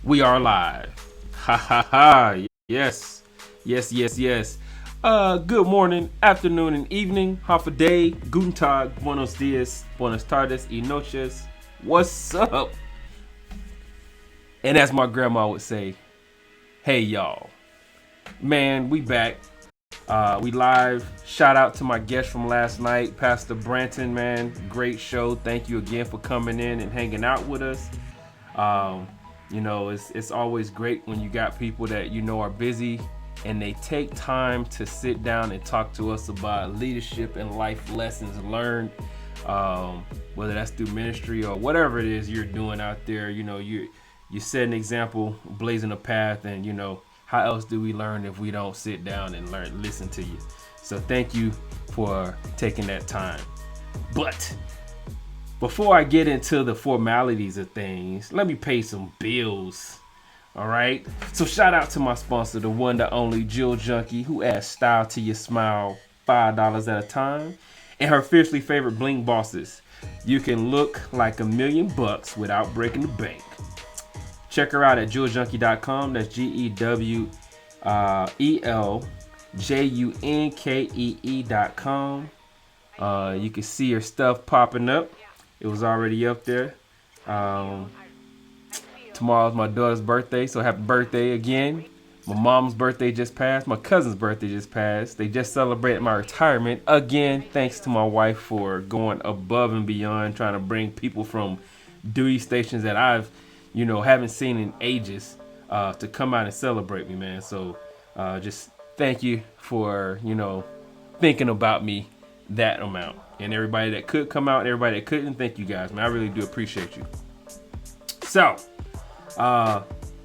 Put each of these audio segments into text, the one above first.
We are live. Ha ha ha. Yes. Yes, yes, yes. Good morning, afternoon, and evening. Half a day. Guten Tag, buenos dias, buenas tardes, y noches. What's up? And as my grandma would say, hey y'all. Man, we back. We live. Shout out to my guest from last night, Pastor Branton, man. Great show. Thank you again for coming in and hanging out with us. Um, it's always great when you got people that are busy and they take time to sit down and talk to us about leadership and life lessons learned, whether that's through ministry or whatever it is you're doing out there. You set an example, blazing a path, and how else do we learn if we don't sit down and listen to you? So thank you for taking that time. But before I get into the formalities of things, let me pay some bills. All right. So shout out to my sponsor, the one, the only Jill Junkie, who adds style to your smile, $5 at a time, and her fiercely favorite bling bosses. You can look like $1,000,000 without breaking the bank. Check her out at jeweljunkee.com. That's GEWELJUNKEE.com. You can see her stuff popping up. It was already up there. Tomorrow's my daughter's birthday, so happy birthday again. My mom's birthday just passed. My cousin's birthday just passed. They just celebrated my retirement. Again, thanks to my wife for going above and beyond, trying to bring people from duty stations that I've, haven't seen in ages, to come out and celebrate me, man. So just thank you for, thinking about me that amount. And everybody that could come out and everybody that couldn't, thank you guys, man. I really do appreciate you. So,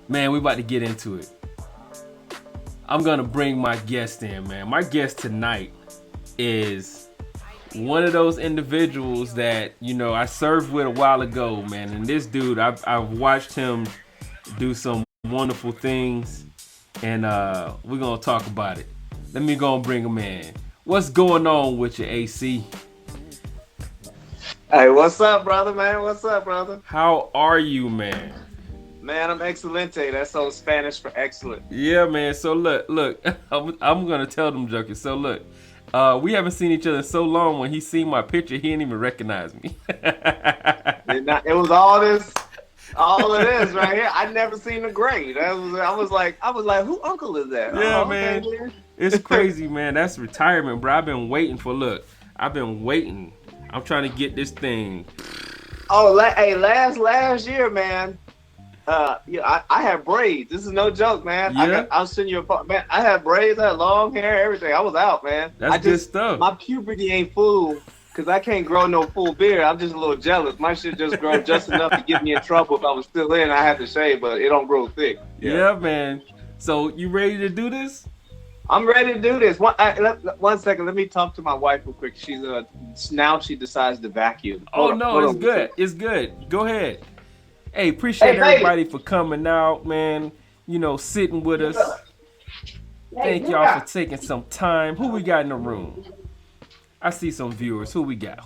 man, we about to get into it. I'm going to bring my guest in, man. My guest tonight is one of those individuals that, I served with a while ago, man. And this dude, I've watched him do some wonderful things, and we're going to talk about it. Let me go and bring him in. What's going on with you, AC? Hey, what's up, brother, man? What's up, brother? How are you, man? Man, I'm excelente. That's old Spanish for excellent. Yeah, man. So look, I'm gonna tell them junkies. So look, we haven't seen each other in so long. When he seen my picture, he didn't even recognize me. It was all it is right here. I never seen the grade. I was like, who uncle is that? Yeah, oh, man. okay, man. It's crazy, man. That's retirement, bro. I've been waiting for. Look, I've been waiting. I'm trying to get this thing. Oh, hey, last year, man. I had braids. This is no joke, man. Yeah. I'll send you man. I had braids, I had long hair, everything. I was out, man. That's good stuff. My puberty ain't full because I can't grow no full beard. I'm just a little jealous. My shit just grow just enough to get me in trouble. If I was still in, I had to shave, but it don't grow thick. Yeah, man. So you ready to do this? I'm ready to do this. One second. Let me talk to my wife real quick. She's now she decides to vacuum. It's good. It's good. Go ahead. Hey, appreciate everybody for coming out, man. Sitting with us. Thank y'all for taking some time. Who we got in the room? I see some viewers. Who we got?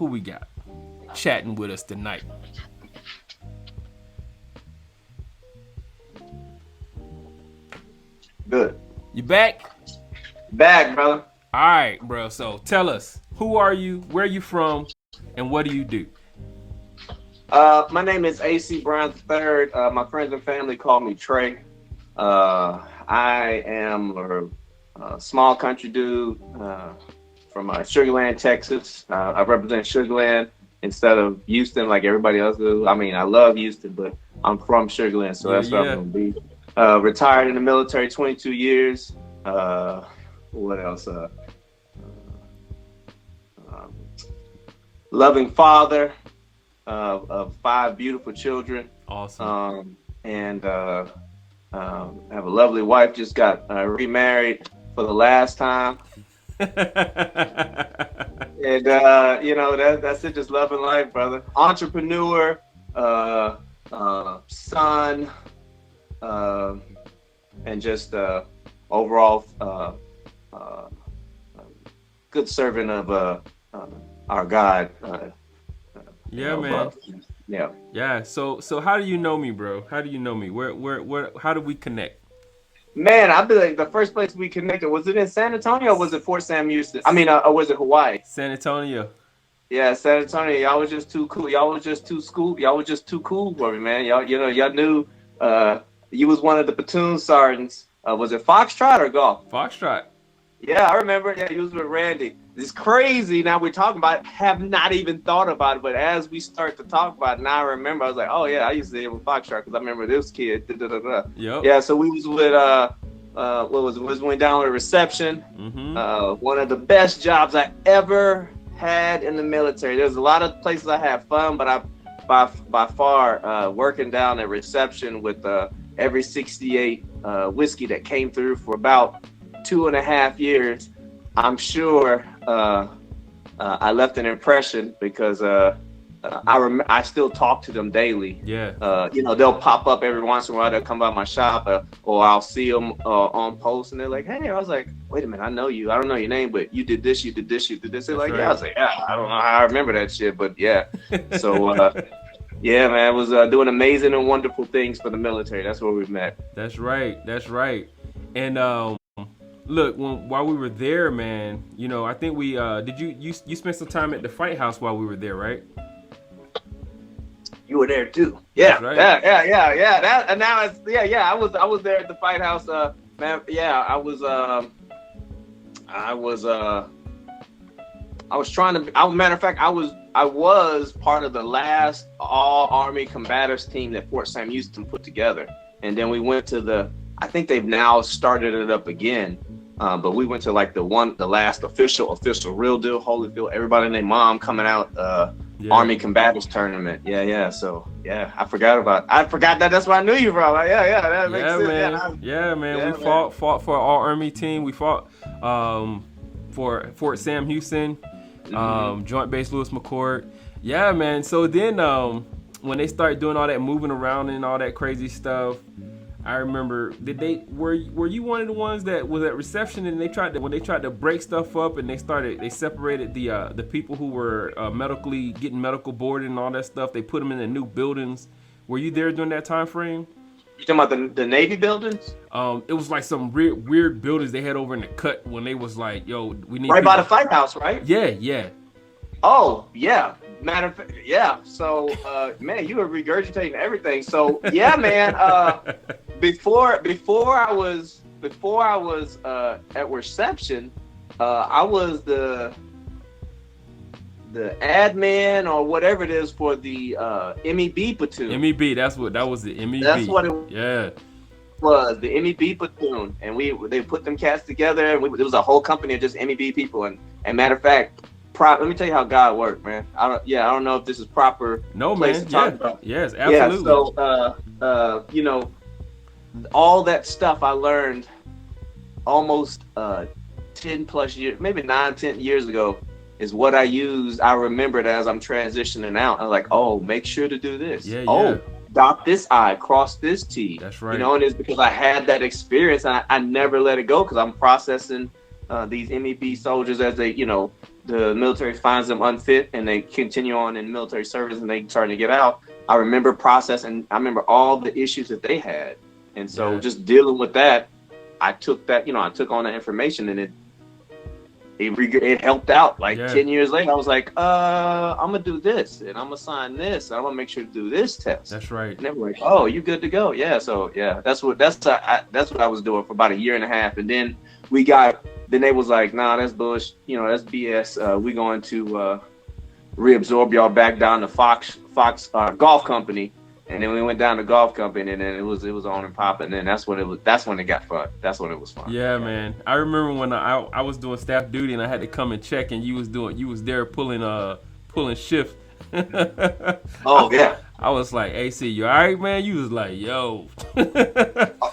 Chatting with us tonight. Good. You back? Back, brother. All right, bro. So tell us, who are you? Where you from? And what do you do? My name is AC Bryant III. My friends and family call me Trey. I am a small country dude from Sugarland, Texas. I represent Sugarland instead of Houston like everybody else do. I mean, I love Houston, but I'm from Sugarland, so that's what I'm going to be. Retired in the military 22 years. What else? Loving father of 5 beautiful children. Awesome. And have a lovely wife. Just got remarried for the last time. And that's it. Just loving life, brother. Entrepreneur, son, and just overall good servant of our God. Yeah, man. Yeah. Yeah. So how do you know me, bro? How do you know me? Where how do we connect? Man, I believe the first place we connected, was it in San Antonio or was it Fort Sam Houston? I mean, or was it Hawaii? San Antonio. Yeah, San Antonio. Y'all was just too cool. Y'all was just too school. Y'all was just too cool for me, man. Y'all knew uh, you was one of the platoon sergeants. Was it Foxtrot or golf? Foxtrot. Yeah, I remember. Yeah, he was with Randy. It's crazy. Now we're talking about it, have not even thought about it, but as we start to talk about it, now I remember. I was like, oh yeah, I used to deal with Foxtrot because I remember this kid. Da, da, da, da. Yep. Yeah, so we was with what was it? Was went down with reception. Mm-hmm. One of the best jobs I ever had in the military. There's a lot of places I had fun, but I by far working down at reception with every 68 whiskey that came through for about 2.5 years. I'm sure I left an impression because I still talk to them daily. Yeah. They'll pop up every once in a while. They'll come by my shop, or I'll see them on post, and they're like, "Hey," I was like, "Wait a minute, I know you. I don't know your name, but you did this, you did this, you did this." They're like, right. "Yeah." I was like, "Yeah, I don't know how I remember that shit, but yeah." So, yeah, man, I was doing amazing and wonderful things for the military. That's where we met. That's right. That's right. And look, while we were there, man, I think we did you spent some time at the Fight House while we were there, right? You were there too. Yeah, right. yeah. That and now it's yeah. I was there at the Fight House, man. Yeah, I was trying to. Matter of fact, I was part of the last all Army combatives team that Fort Sam Houston put together, and then we went to I think they've now started it up again, but we went to like the last official real deal Holyfield. Everybody and their mom coming out. Army combatives tournament. Yeah. So yeah, I forgot that. That's where I knew you from. Yeah. That makes sense. Man. Yeah, man. We fought for our Army team. We fought for Fort Sam Houston, Joint Base Lewis McChord. Yeah, man. So then when they started doing all that moving around and all that crazy stuff, I remember were you one of the ones that was at reception and when they tried to break stuff up and they separated the people who were getting medical boarded and all that stuff. They put them in the new buildings. Were you there during that time frame? You talking about the Navy buildings? It was like some weird buildings they had over in the cut when they was like, yo, we need right by the Fight House, right? Yeah. Oh yeah. Matter of fact, yeah. So, man, you were regurgitating everything. So, yeah, man. Before I was at reception, I was the admin or whatever it is for the MEB platoon. MEB, that was the MEB. That's what it was, the MEB platoon, and they put them cats together, and it was a whole company of just MEB people. And matter of fact. Let me tell you how God worked, man. I don't know if this is proper. No, place man. To talk about. Yes, absolutely. Yeah. So, all that stuff I learned almost 10 plus years, maybe 9-10 years ago, is what I used. I remembered as I'm transitioning out. I'm like, oh, make sure to do this. Yeah. Oh, dot this I, cross this T. That's right. And it's because I had that experience, and I never let it go because I'm processing these MEB soldiers as they, the military finds them unfit and they continue on in military service and they starting to get out. I remember processing. I remember all the issues that they had, and so just dealing with that, I took that. I took on the information, and it helped out. Like 10 years later, I was like, I'm gonna do this, and I'm gonna sign this, and I'm gonna make sure to do this test. That's right. And they were like, oh, you good to go? Yeah. So yeah, that's what I was doing for about 1.5 years, and then Then they was like, nah, that's bullshit. That's BS. We're going to reabsorb y'all back down to Fox Golf Company, and then we went down to Golf Company, and then it was on and popping. And then that's when it got fun. That's when it was fun. Yeah, man. I remember when I was doing staff duty and I had to come and check, and you was there pulling shift. Oh yeah. I was like, AC, you all right, man? You was like, yo.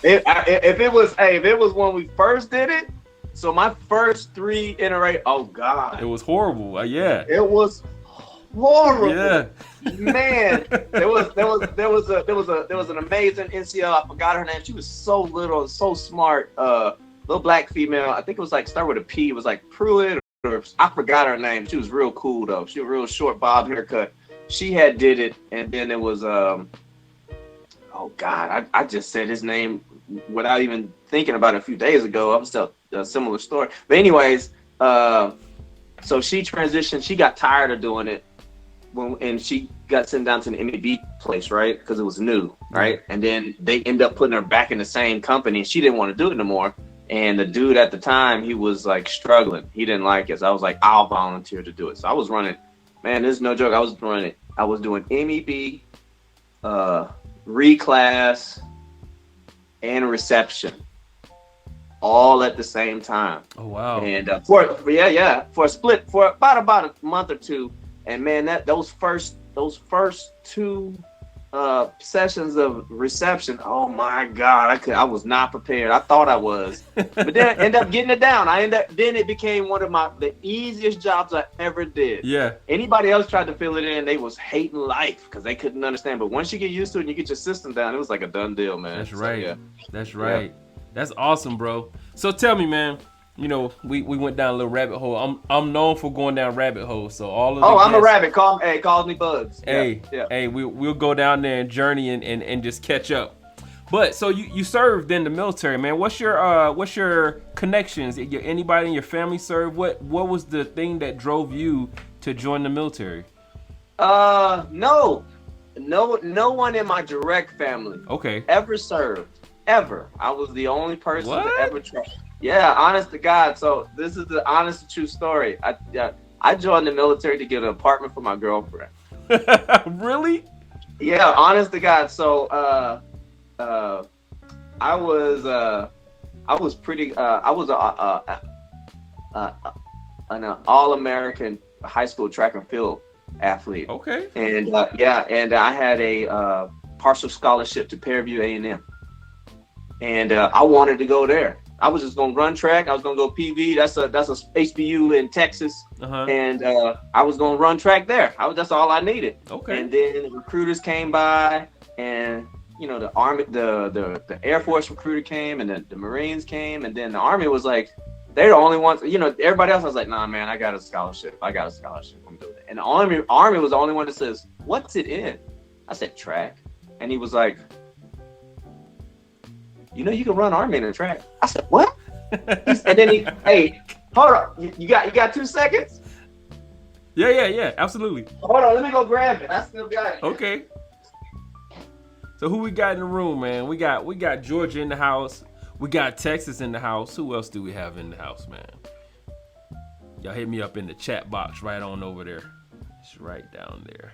If it was when we first did it. So my first 3 iterations, oh God. It was horrible. Yeah. It was horrible. Yeah. Man, there was an amazing NCO. I forgot her name. She was so little, so smart. Little black female. I think it was like start with a P. It was like Pruitt, or I forgot her name. She was real cool though. She had a real short bob haircut. she had did it, and then it was oh God, I just said his name without even thinking about it a few days ago. I was still a similar story, but anyways, so she transitioned. She got tired of doing it and she got sent down to the MEB place, right? Because it was new, right? And then they end up putting her back in the same company, and she didn't want to do it no more. And the dude at the time, he was like struggling. He didn't like it. So I was like, I'll volunteer to do it. So I was running, man, this is no joke. I was doing MEB, reclass, and reception all at the same time. Oh wow! And for a split for about a month or two. And man, those first two sessions of reception, oh my God, I was not prepared. I thought I was, but then I ended up getting it down. Then it became one of the easiest jobs I ever did. Yeah. Anybody else tried to fill it in, they was hating life because they couldn't understand. But once you get used to it and you get your system down, it was like a done deal, man. That's right. So, yeah. That's right. Yeah. That's awesome, bro. So tell me, man. You know, we went down a little rabbit hole. I'm known for going down rabbit holes. So all of I'm a rabbit. Calls me Bugs. Hey, we'll go down there and journey and just catch up. But so you served in the military, man. What's your connections? Anybody in your family served? What was the thing that drove you to join the military? No one in my direct family. Okay. Ever served. Ever. I was the only person to ever try. Yeah, honest to God. So this is the honest and true story. I joined the military to get an apartment for my girlfriend. Really? Yeah, honest to God. So I was pretty. I was an All-American high school track and field athlete. Okay. And and I had a partial scholarship to Fairview A&M, and I wanted to go there. I was just gonna run track. I was gonna go PV. That's a HBU in Texas, and I was gonna run track there. That's all I needed. Okay. And then recruiters came by, and the Army, the Air Force recruiter came, and the Marines came, and then the Army was like, they're the only ones. Everybody else was like, nah, man, I got a scholarship. I'm doing it. And the Army was the only one that says, what's it in? I said track, and he was like, you can run Army in a track. I said, what? And then hey, hold on. You got 2 seconds? Yeah, absolutely. Hold on, let me go grab it. I still got it. Okay. So who we got in the room, man? We got Georgia in the house. We got Texas in the house. Who else do we have in the house, man? Y'all hit me up in the chat box right on over there. It's right down there.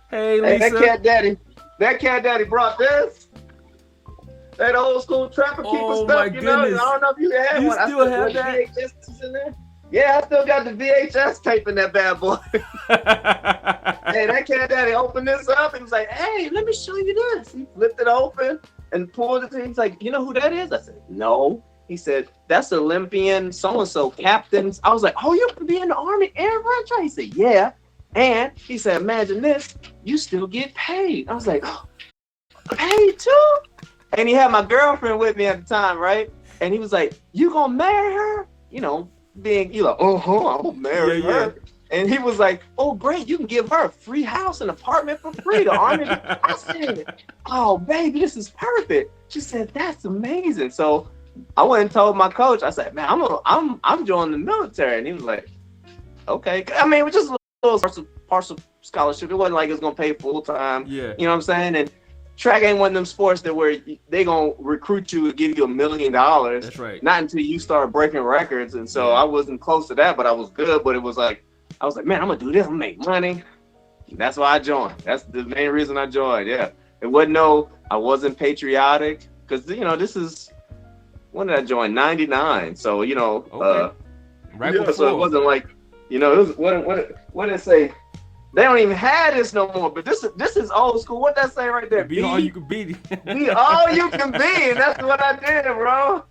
Hey, Lisa. Hey, that cat daddy brought this. That old school trapper keeper stuff, my goodness. I don't know if you had one. Still have that? VHS in there? Yeah, I still got the VHS tape in that bad boy. Hey, that cat daddy opened this up and was like, hey, let me show you this. He flipped it open and pulled it. He's like, you know who that is? I said, no. He said, that's Olympian so-and-so captains. I was like, oh, you could be in the Army Air Rancher? He said, yeah. And he said, imagine this, you still get paid. I was like, oh, paid too? And he had my girlfriend with me at the time, right? And he was like, you gonna marry her? Being, I'm gonna marry her. And he was like, oh, great, you can give her a free house and apartment for free. The Army. I said, oh, baby, this is perfect. She said, that's amazing. So I went and told my coach, I said, man, I'm joining the military. And he was like, okay. I mean, it was just a little partial scholarship. It wasn't like it was gonna pay full time. Yeah. You know what I'm saying? And track ain't one of them sports that where they gonna recruit you and give you $1 million. That's right. Not until you start breaking records. And so I wasn't close to that, but I was good. But it was like, I was like, man, I'm gonna do this. I'm gonna make money. And that's why I joined. That's the main reason I joined. Yeah. It wasn't I wasn't patriotic because this is, when did I join? 99. So okay. Right before. So it wasn't like, it was what did it say? They don't even have this no more. But this is old school. What that say right there? Be all you can be. Be all you can be. And that's what I did, bro.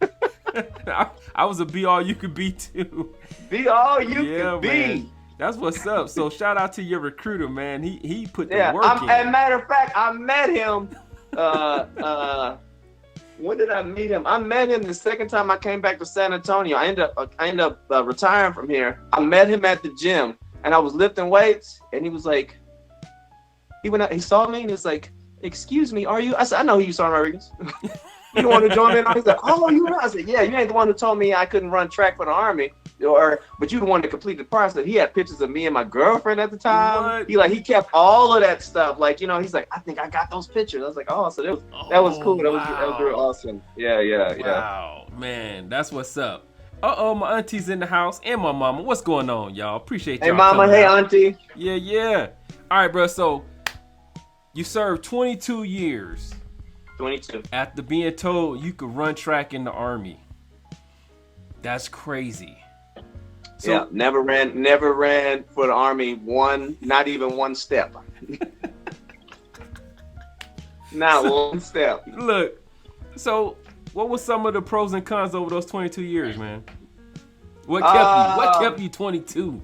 I was a be all you can be too. Be all you can be. Man. That's what's up. So shout out to your recruiter, man. He put the work in. As a matter of fact, I met him. When did I meet him? I met him the second time I came back to San Antonio. I ended up retiring from here. I met him at the gym, and I was lifting weights, and he was like, he went out, he saw me, and he was like, "Excuse me, are you?" I said, "I know who you, Son Rodriguez." You want to join in? He's like, "Oh, you know?" I said, "Yeah, you ain't the one who told me I couldn't run track for the Army, but you the one that completed the process." He had pictures of me and my girlfriend at the time. What? He kept all of that stuff. Like, he's like, "I think I got those pictures." I was like, "Oh, so that was cool. That was real awesome." Yeah. Wow, man, that's what's up. My auntie's in the house and my mama. What's going on, y'all? Appreciate y'all. Hey, mama. Hey, out. auntie. Yeah. All right, bro. So you served 22 years. 22. After being told you could run track in the Army. That's crazy. So, yeah, never ran for the Army not even one step. Not one step. Look, so what was some of the pros and cons over those 22 years, man? What kept you 22?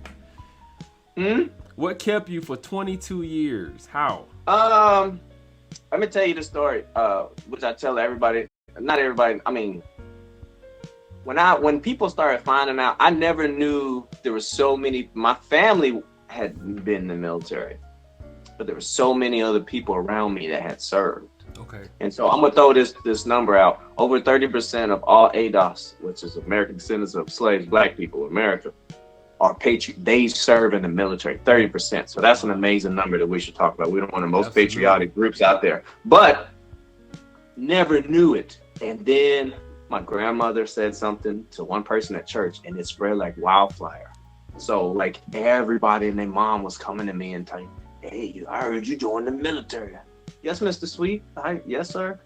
What kept you for 22 years? How? Let me tell you the story, which I tell everybody. Not everybody. I mean, when people started finding out, I never knew there were so many. My family had been in the military, but there were so many other people around me that had served. Okay. And so I'm gonna throw this number out. Over 30% of all ADOS, which is American Descendants of Slaves, Black people in America, are patriot. They serve in the military. 30%. So that's an amazing number that we should talk about. We're one of the most patriotic groups out there, but never knew it. And then my grandmother said something to one person at church, and it spread like wildfire. So like everybody and their mom was coming to me and telling, "Hey, I heard you joined the military." "Yes, Mr. Sweet." "Yes, sir."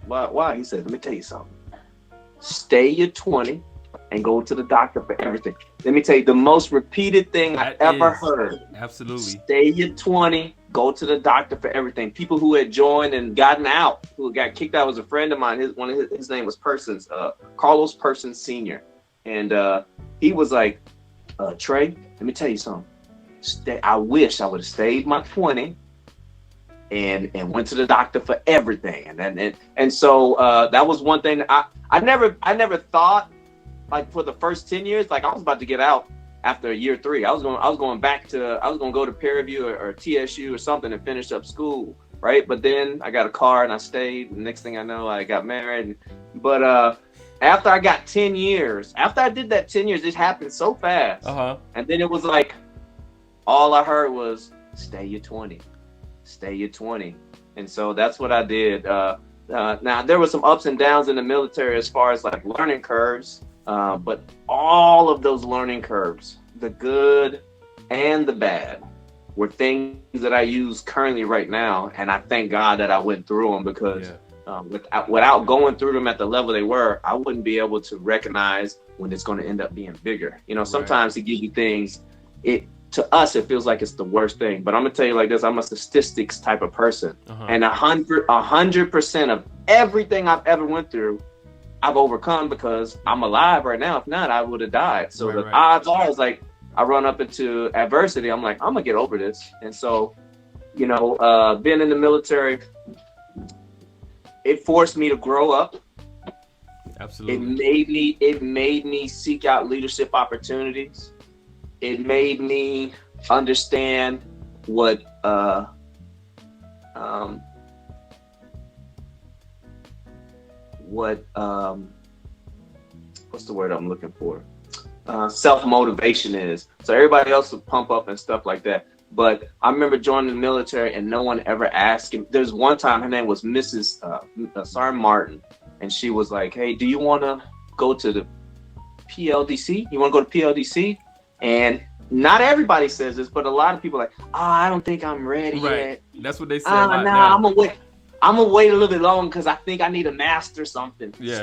Why? He said, "Let me tell you something. Stay your 20 and go to the doctor for everything." Let me tell you the most repeated thing I ever heard. Absolutely. Stay your 20, go to the doctor for everything. People who had joined and gotten out, who got kicked out, was a friend of mine. His name was Carlos Persons Sr. And he was like, "Trey, let me tell you something. I wish I would have stayed my 20 and went to the doctor for everything." And so that was one thing I never thought, like, for the first 10 years, like I was about to get out after year 3. I was going to go to Prairie View or TSU or something and finish up school, right? But then I got a car and I stayed. And next thing I know, I got married. But after I got 10 years, after I did that 10 years, it happened so fast. And then it was like, all I heard was, "Stay your 20, stay your 20." And so that's what I did. Now there were some ups and downs in the military as far as like learning curves. But all of those learning curves, the good and the bad, were things that I use currently right now. And I thank God that I went through them, because without going through them at the level they were, I wouldn't be able to recognize when it's going to end up being bigger. Sometimes He gives you things, to us, it feels like it's the worst thing. But I'm going to tell you like this, I'm a statistics type of person. And 100% of everything I've ever went through, I've overcome, because I'm alive right now. If not, I would have died. So the odds are, is like, I run up into adversity, I'm like, I'm gonna get over this. And so, being in the military, it forced me to grow up. Absolutely. It made me seek out leadership opportunities. It made me understand what what's the word I'm looking for? Self-motivation is. So everybody else would pump up and stuff like that. But I remember joining the military and no one ever asked him. There's one time, her name was Mrs. Sergeant Martin, and she was like, "Hey, do you want to go to the PLDC? You want to go to PLDC?" And not everybody says this, but a lot of people are like, "I don't think I'm ready yet." That's what they say. I'm gonna wait. I'm gonna wait a little bit longer because I think I need to master something. Yeah.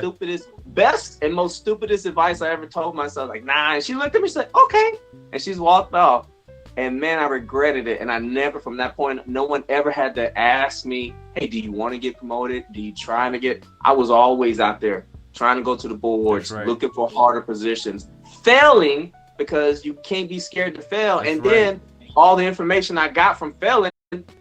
Best and most stupidest advice I ever told myself. Like, nah. And she looked at me, she's like, "Okay," and she's walked off. And man, I regretted it. And I never, from that point, no one ever had to ask me, "Hey, do you want to get promoted? Do you trying to get?" I was always out there trying to go to the boards, looking for harder positions, failing because you can't be scared to fail. Then all the information I got from failing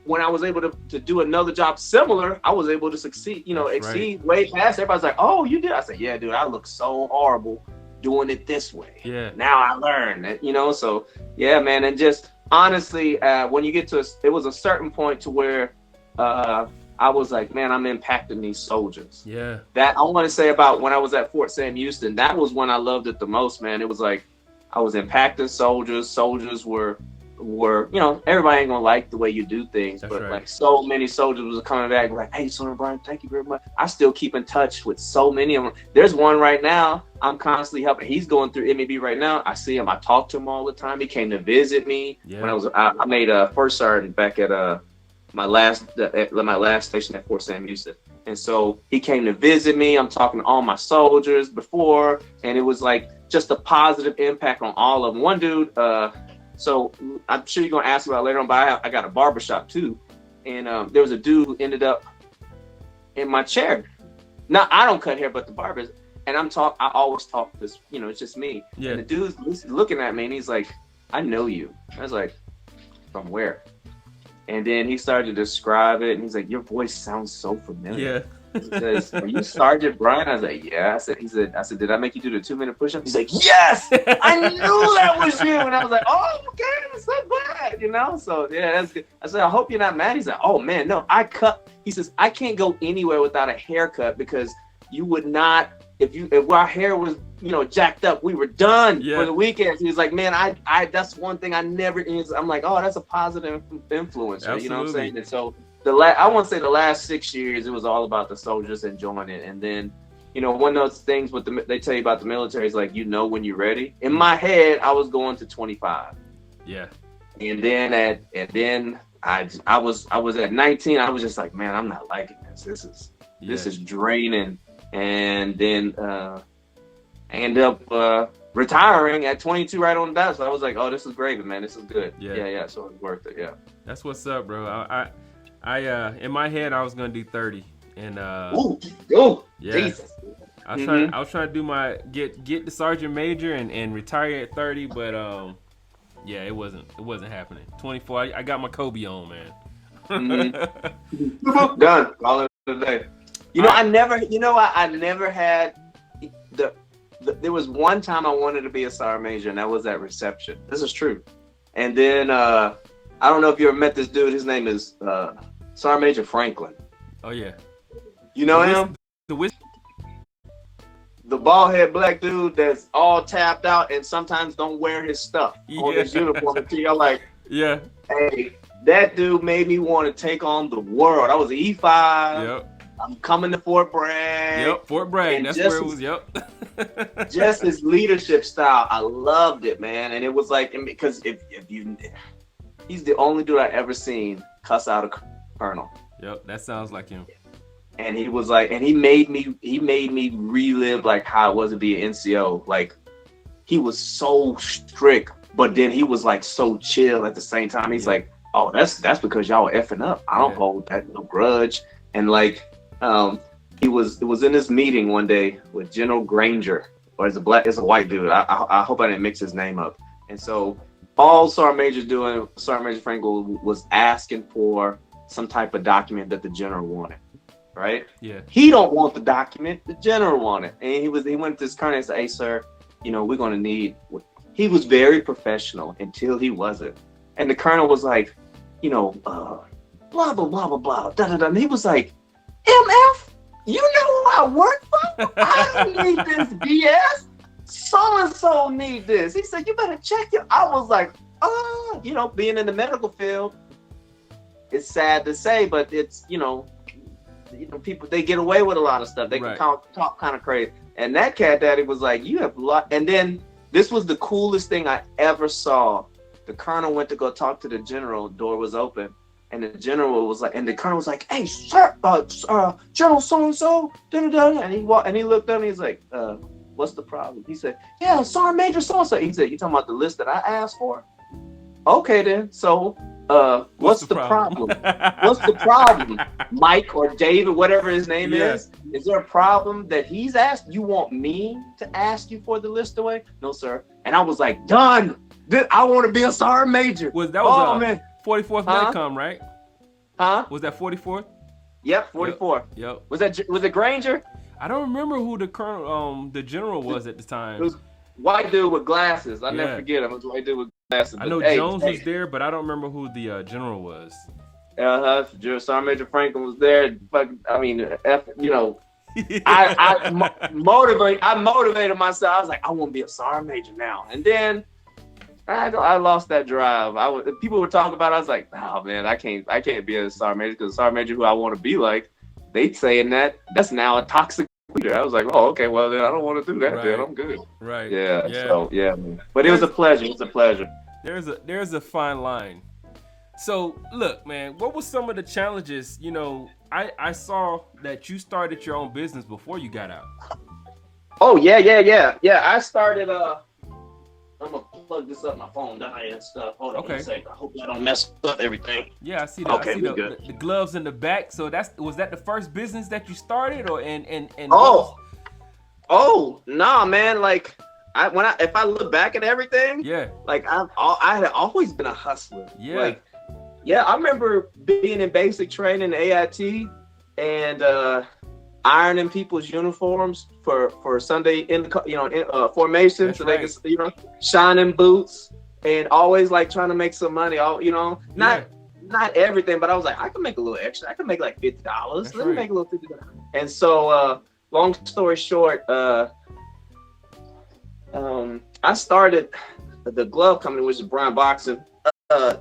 when I was able to do another job similar, I was able to succeed, exceed way past. Everybody's like, "Oh, you did?" I said, "Yeah, dude, I look so horrible doing it this way." Yeah. Now I learned that, So yeah, man, and just honestly, when you get to it was a certain point to where I was like, man, I'm impacting these soldiers. Yeah. That I want to say about when I was at Fort Sam Houston. That was when I loved it the most, man. It was like I was impacting soldiers. Soldiers were everybody ain't gonna like the way you do things, That's but right. like so many soldiers was coming back like, "Hey, Sergeant Bryant, thank you very much." I still keep in touch with so many of them. There's one right now I'm constantly helping. He's going through MEB right now. I see him. I talk to him all the time. He came to visit me when I made a first sergeant back at my last station at Fort Sam Houston. And so he came to visit me. I'm talking to all my soldiers before, and it was like just a positive impact on all of them. One dude, so I'm sure you're gonna ask about it later on, but I got a barbershop too, and there was a dude who ended up in my chair. Now I don't cut hair, but the barbers, and I always talk this, it's just me. Yeah. And the dude's looking at me, and he's like, "I know you." I was like, "From where?" And then he started to describe it, and he's like, "Your voice sounds so familiar." Yeah. He says, "Are you Sergeant Bryant?" I was like, "Yeah." I said, "Did I make you do the 2-minute push-up?" He's like, "Yes, I knew that was you." And I was like, "Oh, okay, that's so glad, So yeah, that's good. I said, "I hope you're not mad." He's like, "Oh man, no, I cut." He says, "I can't go anywhere without a haircut because you would not. If our hair was, jacked up, we were done for the weekend." He was like, "Man, I that's one thing I never." I'm like, "Oh, that's a positive influence." Absolutely. You know what I'm saying? And so I want to say the last 6 years, it was all about the soldiers enjoying it. And then, one of those things they tell you about the military is like, when you're ready. In my head, I was going to 25. Yeah. And then I was at 19. I was just like, man, I'm not liking this. This is draining. And then I ended up retiring at 22 right on the dot. So I was like, oh, this is great, man. This is good. Yeah. So it's worth it. Yeah. That's what's up, bro. I in my head I was gonna do 30, and yeah. Jesus. I was trying to do my get the sergeant major and retire at 30, but yeah, it wasn't happening. 24, I got my Kobe on, man. Done. Call it a day. I never had there was one time I wanted to be a sergeant major, and that was at reception. This is true. And then I don't know if you ever met this dude. His name is Sergeant Major Franklin. Oh yeah. You know him? The bald head black dude that's all tapped out and sometimes don't wear his stuff on his uniform until you're like, yeah. Hey, that dude made me want to take on the world. I was an E5. Yep. I'm coming to Fort Bragg. Yep, Fort Bragg. That's where it was. Yep. Just his leadership style, I loved it, man. And it was like, because he's the only dude I ever seen cuss out a colonel. Yep, that sounds like him. And he was like, and he made me relive like how it was to be an NCO. Like, he was so strict, but then he was like so chill at the same time. He's like, oh, that's because y'all were effing up. I don't hold that no grudge. And like, it was in this meeting one day with General Granger, or it's a white dude. I hope I didn't mix his name up. And so all Sergeant Major Frankel was asking for some type of document that the general wanted. Right? Yeah. He don't want the document. The general wanted. And he went to this colonel and said, hey, sir, we're going to need. He was very professional until he wasn't. And the colonel was like, blah, blah, blah, blah, blah, da, da, da. And he was like, MF, you know who I work for? I don't need this BS. So-and-so need this. He said, you better check it. I was like, being in the medical field, it's sad to say, but it's, people, they get away with a lot of stuff. They can talk kind of crazy. And that cat daddy was like, you have a lot. And then this was the coolest thing I ever saw. The colonel went to go talk to the general. Door was open. And the general was like, and the colonel was like, hey, sir, General so-and-so. And he looked up and he's like, what's the problem? He said, yeah, Sergeant Major so-and-so. He said, you talking about the list that I asked for? Okay, then. So, what's the problem? What's the problem? Mike or David, whatever his name is. Is there a problem that he's asked? You want me to ask you for the list away? No, sir. And I was like, done. I want to be a sergeant major. That was man. 44th Medicom, right? Huh? Was that 44th? Yep, Yep. 44. Yep. Was it Granger? I don't remember who the colonel, the general It was at the time. was white dude with glasses. I never Yeah. forget him. It was white dude with glasses. I But know hey, Jones was there, but I don't remember who the general was. Sergeant Major Franklin was there. But I mean, I motivated myself. I was like, I want to be a sergeant major now. And then I lost that drive. People were talking about it. I was like, oh man, I can't be a sergeant major because the sergeant major who I want to be like, they saying that's now a toxic leader. I was like, oh okay, well then I don't want to do that. Right. Then I'm good. Right. Yeah. Yeah. So yeah, man. But it was a pleasure. It's a pleasure. There's a fine line. So look, man, what was some of the challenges? You know, I saw that you started your own business before you got out. Oh yeah. I started. I'm gonna plug this up. My phone dying and stuff. Hold on Okay. a second. I hope I don't mess up everything. Yeah, I see that. Okay, I see we good. the gloves in the back. So was that the first business that you started, or and Oh nah, man. Like if I look back at everything, yeah, like I had always been a hustler. yeah, Like, yeah, I remember being in basic training, AIT, and ironing people's uniforms for Sunday in formation, That's so right. they can shining boots and always like trying to make some money. Not everything, but I was like, I can make a little extra. I can make like $50. That's Let me right. make a little $50. And so, long story short, I started the glove company, which is Bryant Boxing.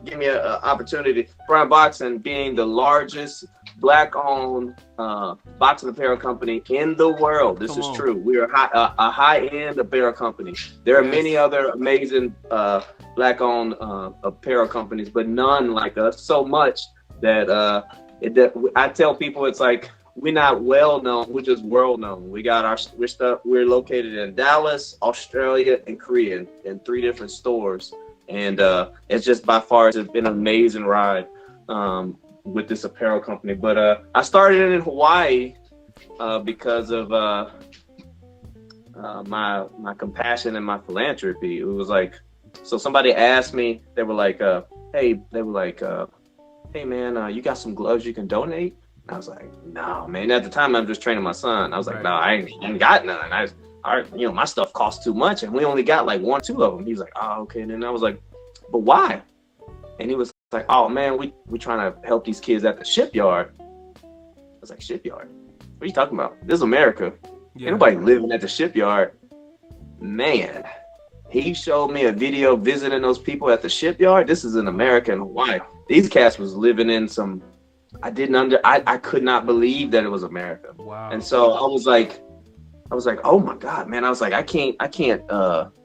Give me an opportunity. Bryant Boxing being the largest Black-owned boxing apparel company in the world. This is true. We are a high-end apparel company. There are many other amazing Black-owned apparel companies, but none like us. So much that I tell people it's like we're not well known. We're just world known. We got our stuff. We're located in Dallas, Australia, and Korea in 3 different stores. And it's just by far it's been an amazing ride with this apparel company. But I started it in Hawaii because of my compassion and my philanthropy. It was like, so somebody asked me, they were like, hey man, you got some gloves you can donate? And I was like, no, man. At the time, I'm just training my son. I was like, no, I ain't got none. My stuff costs too much, and we only got like 1 or 2 of them. He was like, oh, okay. And then I was like, but why? And he was like, oh man, we trying to help these kids at the shipyard. I was like, shipyard? What are you talking about? This is America. yeah. Ain't nobody living at the shipyard. Man, he showed me a video visiting those people at the shipyard. This is in America and Hawaii. These cats was living in some. I could not believe that it was America. Wow. And so I was like, oh my God, man. I was like, I can't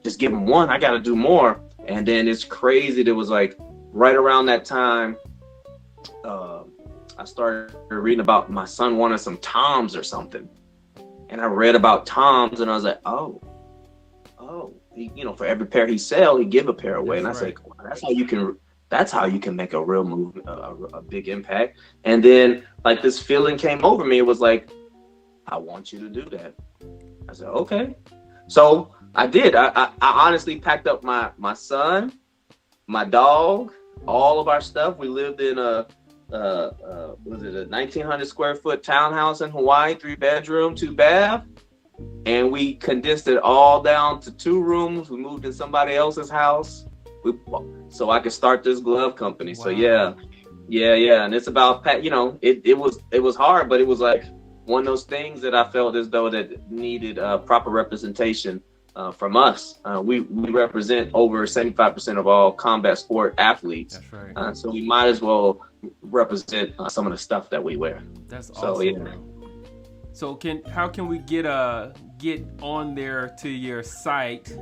just give them one. I got to do more. And then it's crazy. There was like right around that time, I started reading about my son wanted some Toms or something. And I read about Toms and I was like, oh, for every pair he sell, he give a pair away. And I was like, wow, that's how you can make a real move, a big impact. And then like this feeling came over me. It was like, I want you to do that. I said, okay. So I did. I honestly packed up my son, my dog, all of our stuff. We lived in a 1,900 square foot townhouse in Hawaii, 3 bedroom, 2 bath. And we condensed it all down to 2 rooms. We moved in somebody else's house. So I could start this glove company. Wow. So yeah. And it's about, it was hard, but it was like one of those things that I felt as though that needed proper representation from us. We represent over 75% of all combat sport athletes. That's right. So we might as well represent some of the stuff that we wear. That's awesome. So yeah. So how can we get on there to your site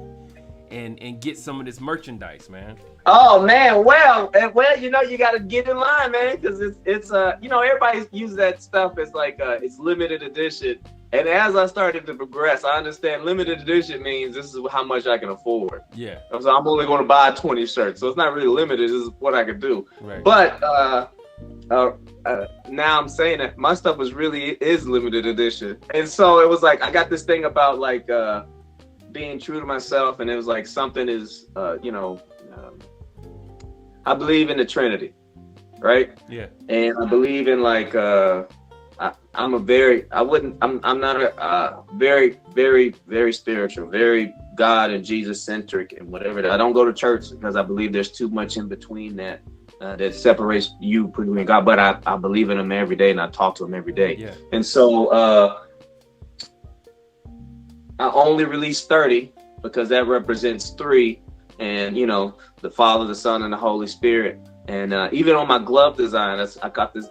and get some of this merchandise, man? Oh man, well, you got to get in line, man, because it's everybody uses that stuff as like it's limited edition. And as I started to progress, I understand limited edition means this is how much I can afford. Yeah. So I'm only going to buy 20 shirts, so it's not really limited. This is what I can do. Right. But now I'm saying that my stuff is limited edition, and so it was like I got this thing about like being true to myself, and it was like something is I believe in the Trinity. right? Yeah. And I believe in like I'm a very I wouldn't I'm not a very very very spiritual, very God and Jesus centric and whatever. I don't go to church because I believe there's too much in between that that separates you between God. But I believe in Him every day and I talk to Him every day. Yeah. And so I only release 30 because that represents three, and the Father, the Son, and the Holy Spirit. And even on my glove design, I got this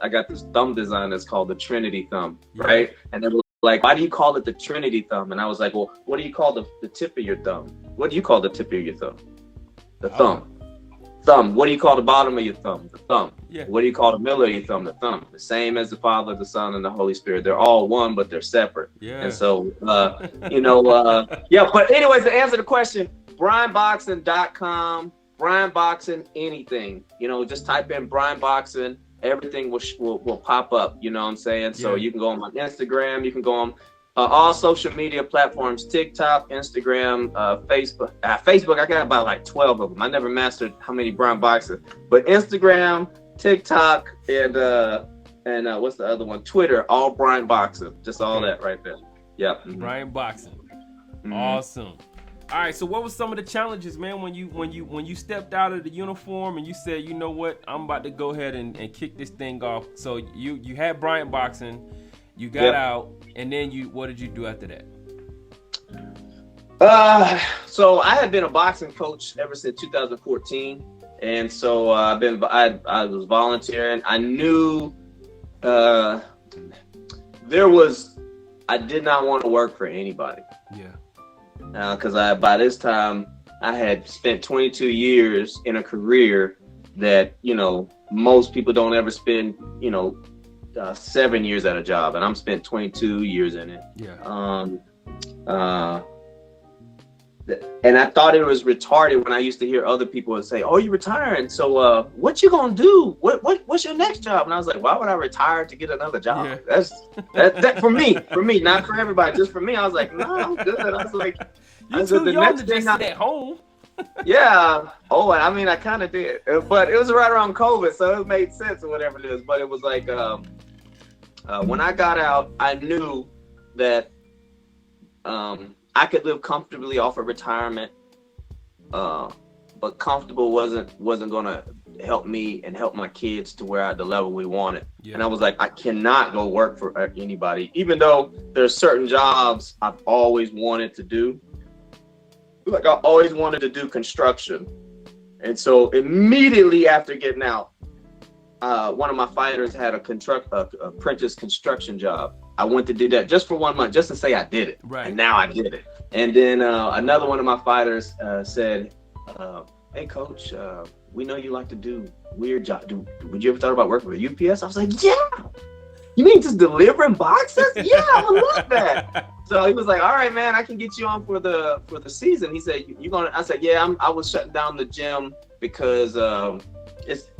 thumb design that's called the Trinity thumb, right? And they were like, "Why do you call it the Trinity thumb?" And I was like, "Well, what do you call the tip of your thumb? What do you call the tip of your thumb? The thumb. Thumb. What do you call the bottom of your thumb? The thumb. Yeah. What do you call the middle of your thumb? The thumb. The same as the Father, the Son, and the Holy Spirit. They're all one, but they're separate." Yeah. And so, yeah. But anyways, to answer the question, BryantBoxing.com. Bryant Boxing anything. Just type in Bryant Boxing. Everything will pop up. You know what I'm saying? So you can go on my Instagram. You can go on all social media platforms: TikTok, Instagram, Facebook. Facebook, I got about like 12 of them. I never mastered how many Bryant Boxing, but Instagram, TikTok, and what's the other one? Twitter. All Bryant Boxing. Just all that right there. Yep. Mm-hmm. Bryant Boxing. Mm-hmm. Awesome. All right, so what was some of the challenges, man, when you stepped out of the uniform and you said, you know what, I'm about to go ahead and kick this thing off? So you had Bryant Boxing, you got out, and then what did you do after that? So I had been a boxing coach ever since 2014, and so I was volunteering. I knew I did not want to work for anybody. Yeah. Because by this time I had spent 22 years in a career that most people don't ever spend 7 years at a job, and I'm spent 22 years in it. Yeah. And I thought it was retarded when I used to hear other people say, "Oh, you're retiring, so what you gonna do? What's your next job?" And I was like, "Why would I retire to get another job?" Yeah. That for me, not for everybody, just for me. I was like, "No, I'm good." I was like, "You're too young to just sit at home." Yeah. Oh, I mean, I kind of did, but it was right around COVID, so it made sense or whatever it is. But it was like when I got out, I knew that I could live comfortably off of retirement, but comfortable wasn't gonna help me and help my kids to where at the level we wanted. Yeah. And I was like, I cannot go work for anybody, even though there's certain jobs I've always wanted to do. Like I always wanted to do construction, and so immediately after getting out, one of my fighters had a apprentice construction job. I went to do that just for 1 month, just to say I did it. Right. And now I did it. And then another one of my fighters said, "Hey, coach, we know you like to do weird jobs. Would you ever thought about working with UPS?" I was like, "Yeah." "You mean just delivering boxes?" "Yeah, I would love that." So he was like, "All right, man, I can get you on for the season." He said, "You gonna?" I said, "Yeah, I was shutting down the gym because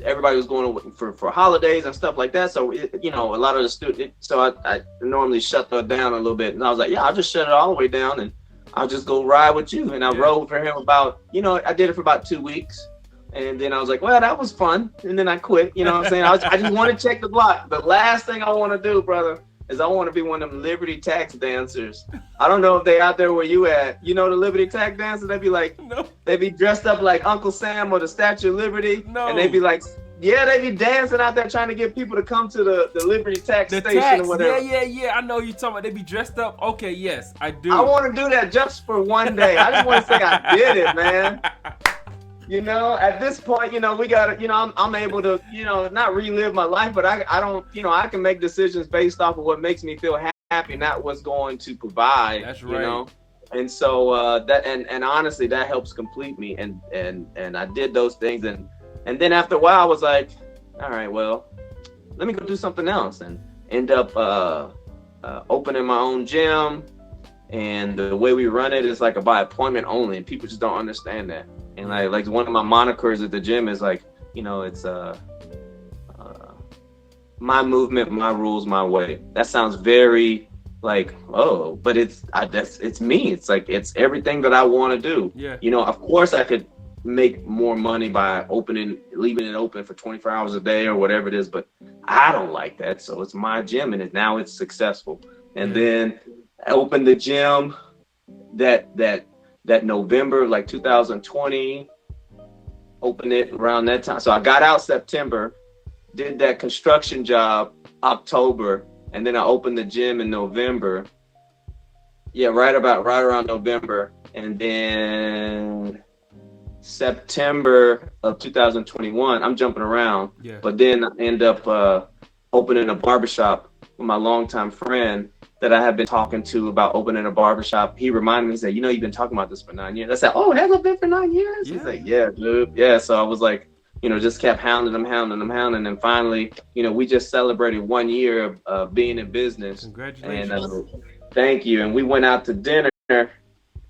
everybody was going for holidays and stuff like that. So a lot of the students. So I normally shut that down a little bit." And I was like, "Yeah, I'll just shut it all the way down and I'll just go ride with you." And I rode for him about I did it for about 2 weeks. And then I was like, well, that was fun. And then I quit. You know what I'm saying? I just want to check the block. The last thing I want to do, brother, is I want to be one of them Liberty Tax dancers. I don't know if they out there where you at. The Liberty Tax dancers, they be like, no. They be dressed up like Uncle Sam or the Statue of Liberty. No. And they be like, yeah, they be dancing out there trying to get people to come to the Liberty Tax station or whatever. Yeah. I know you're talking about. They be dressed up. Okay, yes, I do. I want to do that just for one day. I just want to say I did it, man. At this point, we got to, I'm able to, not relive my life, but I don't, I can make decisions based off of what makes me feel happy, not what's going to provide. That's right. And so that, and honestly, that helps complete me. And I did those things. And then after a while, I was like, all right, well, let me go do something else, and end up opening my own gym. And the way we run it is like a by appointment only, and people just don't understand that. And like one of my monikers at the gym is like, it's my movement, my rules, my way. That sounds very like, oh, but it's me. It's like, it's everything that I want to do. Yeah. Of course I could make more money by leaving it open for 24 hours a day or whatever it is, but I don't like that. So it's my gym, and now it's successful. And Yeah. then I opened the gym that that that November, like 2020, opened it around that time. So I got out September, did that construction job October, and then I opened the gym in November. Yeah, right around November, and then September of 2021. I'm jumping around, Yeah. but then I end up opening a barbershop with my longtime friend that I have been talking to about opening a barbershop. He reminded me, he said, you've been talking about this for 9 years. I said, oh, has it been for 9 years? He's Yeah. like, yeah, dude. Yeah. So I was like, just kept hounding him, and finally, we just celebrated 1 year of being in business. And Congratulations. thank you. And we went out to dinner,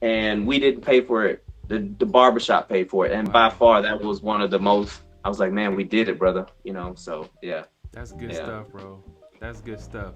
and we didn't pay for it. The barbershop paid for it. And by Wow. far, that was one of the most, I was like, man, we did it, brother. So yeah. That's good Yeah. stuff, bro. That's good stuff.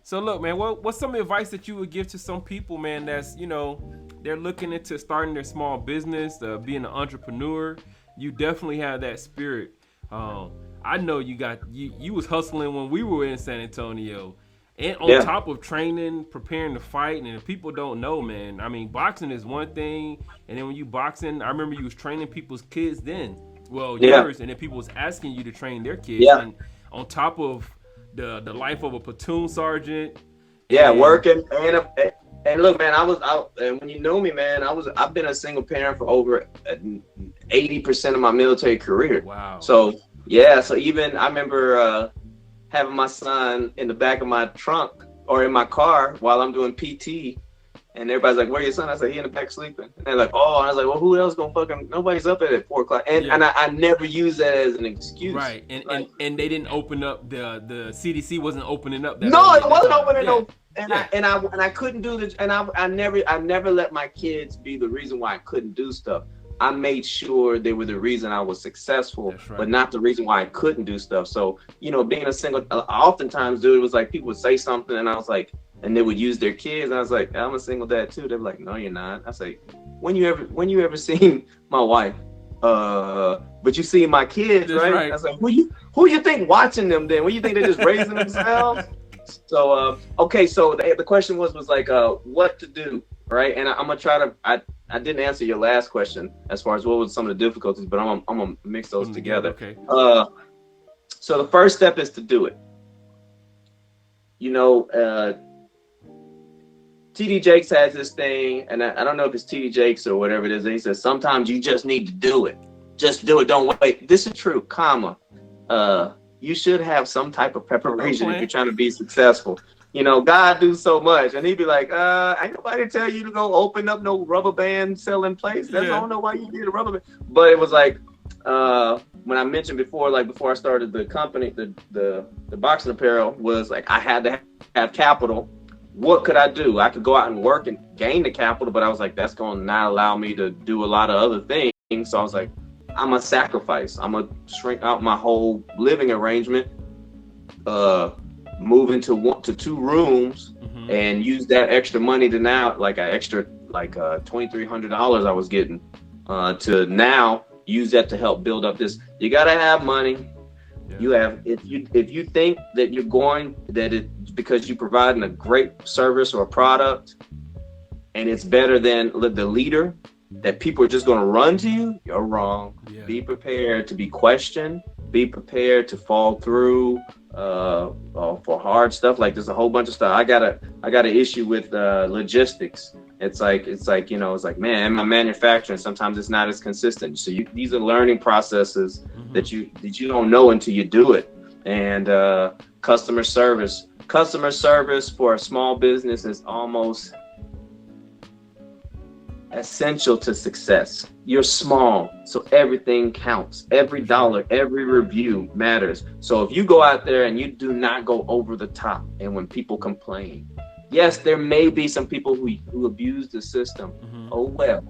So look, man, what's some advice that you would give to some people, man, that's, they're looking into starting their small business, being an entrepreneur. You definitely have that spirit. I know you was hustling when we were in San Antonio. And on Yeah. top of training, preparing to fight, and if people don't know, man, I mean, boxing is one thing, and then when you boxing, I remember you was training people's kids then. Well, Yeah. yours, and then people was asking you to train their kids, Yeah. and on top of the life of a platoon sergeant. Yeah, And working and look, man, I was out, and when you know me, man, I've been a single parent for over 80% of my military career. wow. So yeah, so even I remember having my son in the back of my trunk or in my car while I'm doing PT. And everybody's like, "Where's your son?" I said, "He in the back sleeping." And they're like, "Oh," and I was like, "Well, who else gonna fucking? Nobody's up at 4 o'clock." And Yeah. I never use that as an excuse. Right, and, Like, and they didn't open up the CDC wasn't opening up that no, early it at wasn't that time. opening Yeah. no. And Yeah. I couldn't do this. And I never let my kids be the reason why I couldn't do stuff. I made sure they were the reason I was successful, That's right. but not the reason why I couldn't do stuff. So being a single, oftentimes, dude, it was like people would say something, and I was like, and they would use their kids. And I was like, I'm a single dad too. They're like, no, you're not. I say, when you ever seen my wife? But you see my kids, That's right? right. I was like, who you think watching them then? What you think they're just raising themselves? So okay, so the question was like what to do, right? And I'm gonna try to. I didn't answer your last question as far as what was some of the difficulties, but I'm gonna mix those together. Okay. So the first step is to do it. TD Jakes has this thing, and I don't know if it's TD Jakes or whatever it is. And he says sometimes you just need to do it. Just do it. Don't wait. This is true, comma. You should have some type of preparation if you're trying to be successful. God do so much, and he'd be like, ain't nobody tell you to go open up no rubber band selling place. I don't know why you need a rubber band. But it was like when I mentioned before, like before I started the company, the boxing apparel, was like I had to have capital. What could I do? I could go out and work and gain the capital, but I was like, that's going to not allow me to do a lot of other things. So I was like, I'm a sacrifice. I'm gonna shrink out my whole living arrangement, move into 2 rooms, and use that extra money to now like an extra $2,300 I was getting to now use that to help build up this. You gotta have money. Yeah. You have if you think that you're going that it because you're providing a great service or a product, and it's better than the leader, that people are just going to run to you, you're wrong. Yeah. Be prepared to be questioned. Be prepared to fall through for hard stuff. Like there's a whole bunch of stuff. I got an issue with logistics. It's like man, in my manufacturing, sometimes it's not as consistent. So these are learning processes that you don't know until you do it. And customer service for a small business is almost essential to success. You're small, so everything counts. Every dollar, every review matters. So if you go out there and you do not go over the top, and when people complain, yes, there may be some people who abuse the system. Oh well,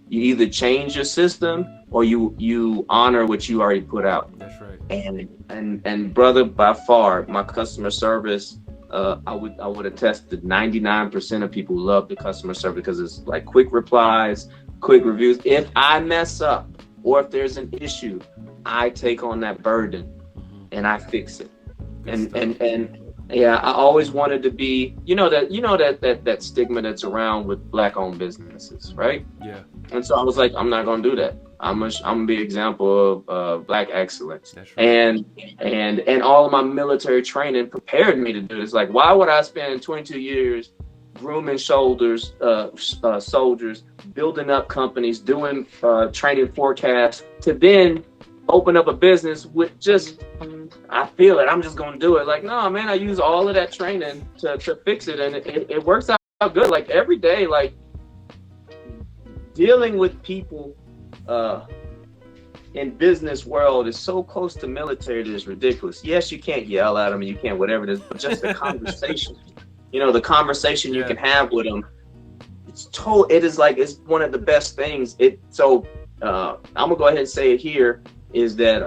you either change your system or you honor what you already put out. That's right. And brother, by far, my customer service, I would attest that 99% of people love the customer service because it's like quick replies, quick reviews. If I mess up, or if there's an issue, I take on that burden Mm-hmm. and I fix it. Good And yeah, I always wanted to be, that stigma that's around with black owned businesses, right? Yeah, And so I was like, I'm not gonna do that. I'm gonna be an example of black excellence. that's right. And all of my military training prepared me to do this. Like, why would I spend 22 years grooming soldiers, building up companies, doing training forecasts, to then open up a business with just, I feel it, I'm just gonna do it. Like, no, man, I use all of that training to fix it, and it works out good. Like every day, like dealing with people uh, in business world is so close to military that it's ridiculous. Yes, you can't yell at them and you can't whatever it is, but just the conversation, the conversation you Yeah. can have with them, it is like, it's one of the best things. I'm gonna go ahead and say it here, is that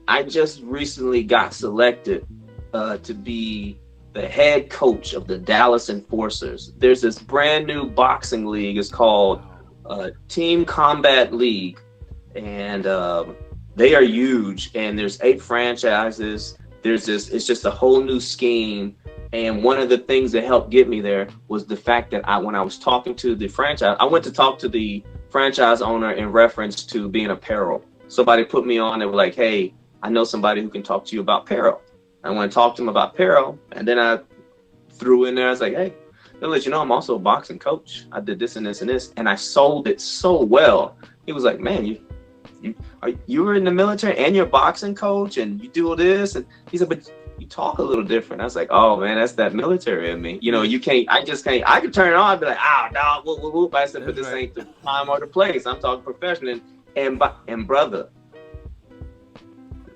I just recently got selected to be the head coach of the Dallas Enforcers. There's this brand new boxing league. It's called Team Combat League, and they are huge. And there's 8 franchises. It's just a whole new scheme. And one of the things that helped get me there was the fact that when I was talking to the franchise, I went to talk to the franchise owner in reference to being apparel. Somebody put me on and were like, hey, I know somebody who can talk to you about apparel. I went to talk to him about apparel, and then I threw in there, I was like, hey, they'll let you know I'm also a boxing coach. I did this and this and this, and I sold it so well. He was like, man, you were in the military and you're a boxing coach and you do all this? And he said, but you talk a little different. I was like, oh man, that's that military in me. You can't, I could turn it on and be like, dog, whoop, whoop, whoop. I said, but this ain't the time or the place. I'm talking professional. And brother,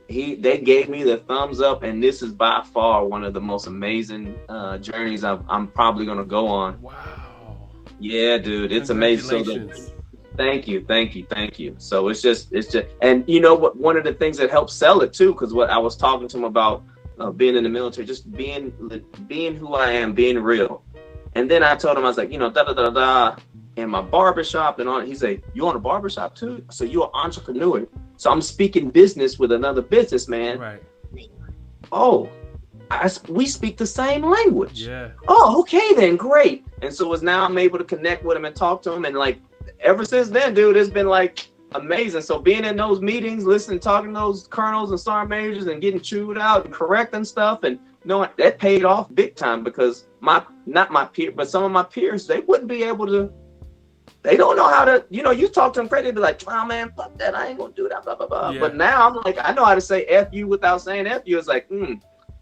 they gave me the thumbs up, and this is by far one of the most amazing journeys I'm probably gonna go on. Wow. Yeah, dude, it's amazing. So thank you. So it's just, and you know what? One of the things that helps sell it too, because what I was talking to him about being in the military, just being who I am, being real. And then I told him, I was like, da da da da. In my barbershop and on, he said, you own a barbershop too? So you're an entrepreneur. So I'm speaking business with another businessman. Right. Oh, we speak the same language. Yeah. Oh, okay then, great. And so now I'm able to connect with him and talk to him. And like, ever since then, dude, it's been like amazing. So being in those meetings, listening, talking to those colonels and sergeant majors and getting chewed out and correcting stuff, and knowing that paid off big time, because not my peer, but some of my peers, they wouldn't be able to. They don't know how to, you talk to them crazy, they be like, oh man, fuck that, I ain't gonna do that, blah, blah, blah. Yeah. But now I'm like, I know how to say F you without saying F you. It's like,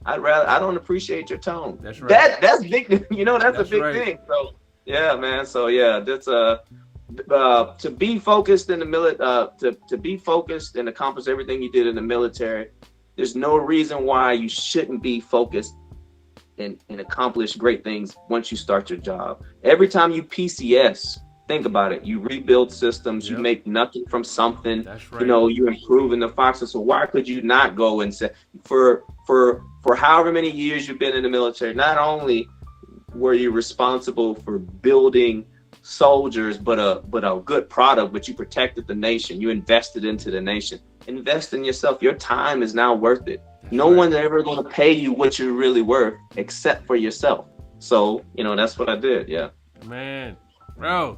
I don't appreciate your tone. That's right. That's big, that's a big thing. So yeah, man. So yeah, that's to be focused in the military, to be focused and accomplish everything you did in the military, there's no reason why you shouldn't be focused and accomplish great things once you start your job. Every time you PCS, think about it. You rebuild systems. Yep. You make nothing from something. That's right. You improve in the foxes. So why could you not go and say, for however many years you've been in the military, not only were you responsible for building soldiers, but a good product, but you protected the nation. You invested into the nation. Invest in yourself. Your time is now worth it. No one's ever going to pay you what you're really worth except for yourself. So, that's what I did. Yeah. Man, bro.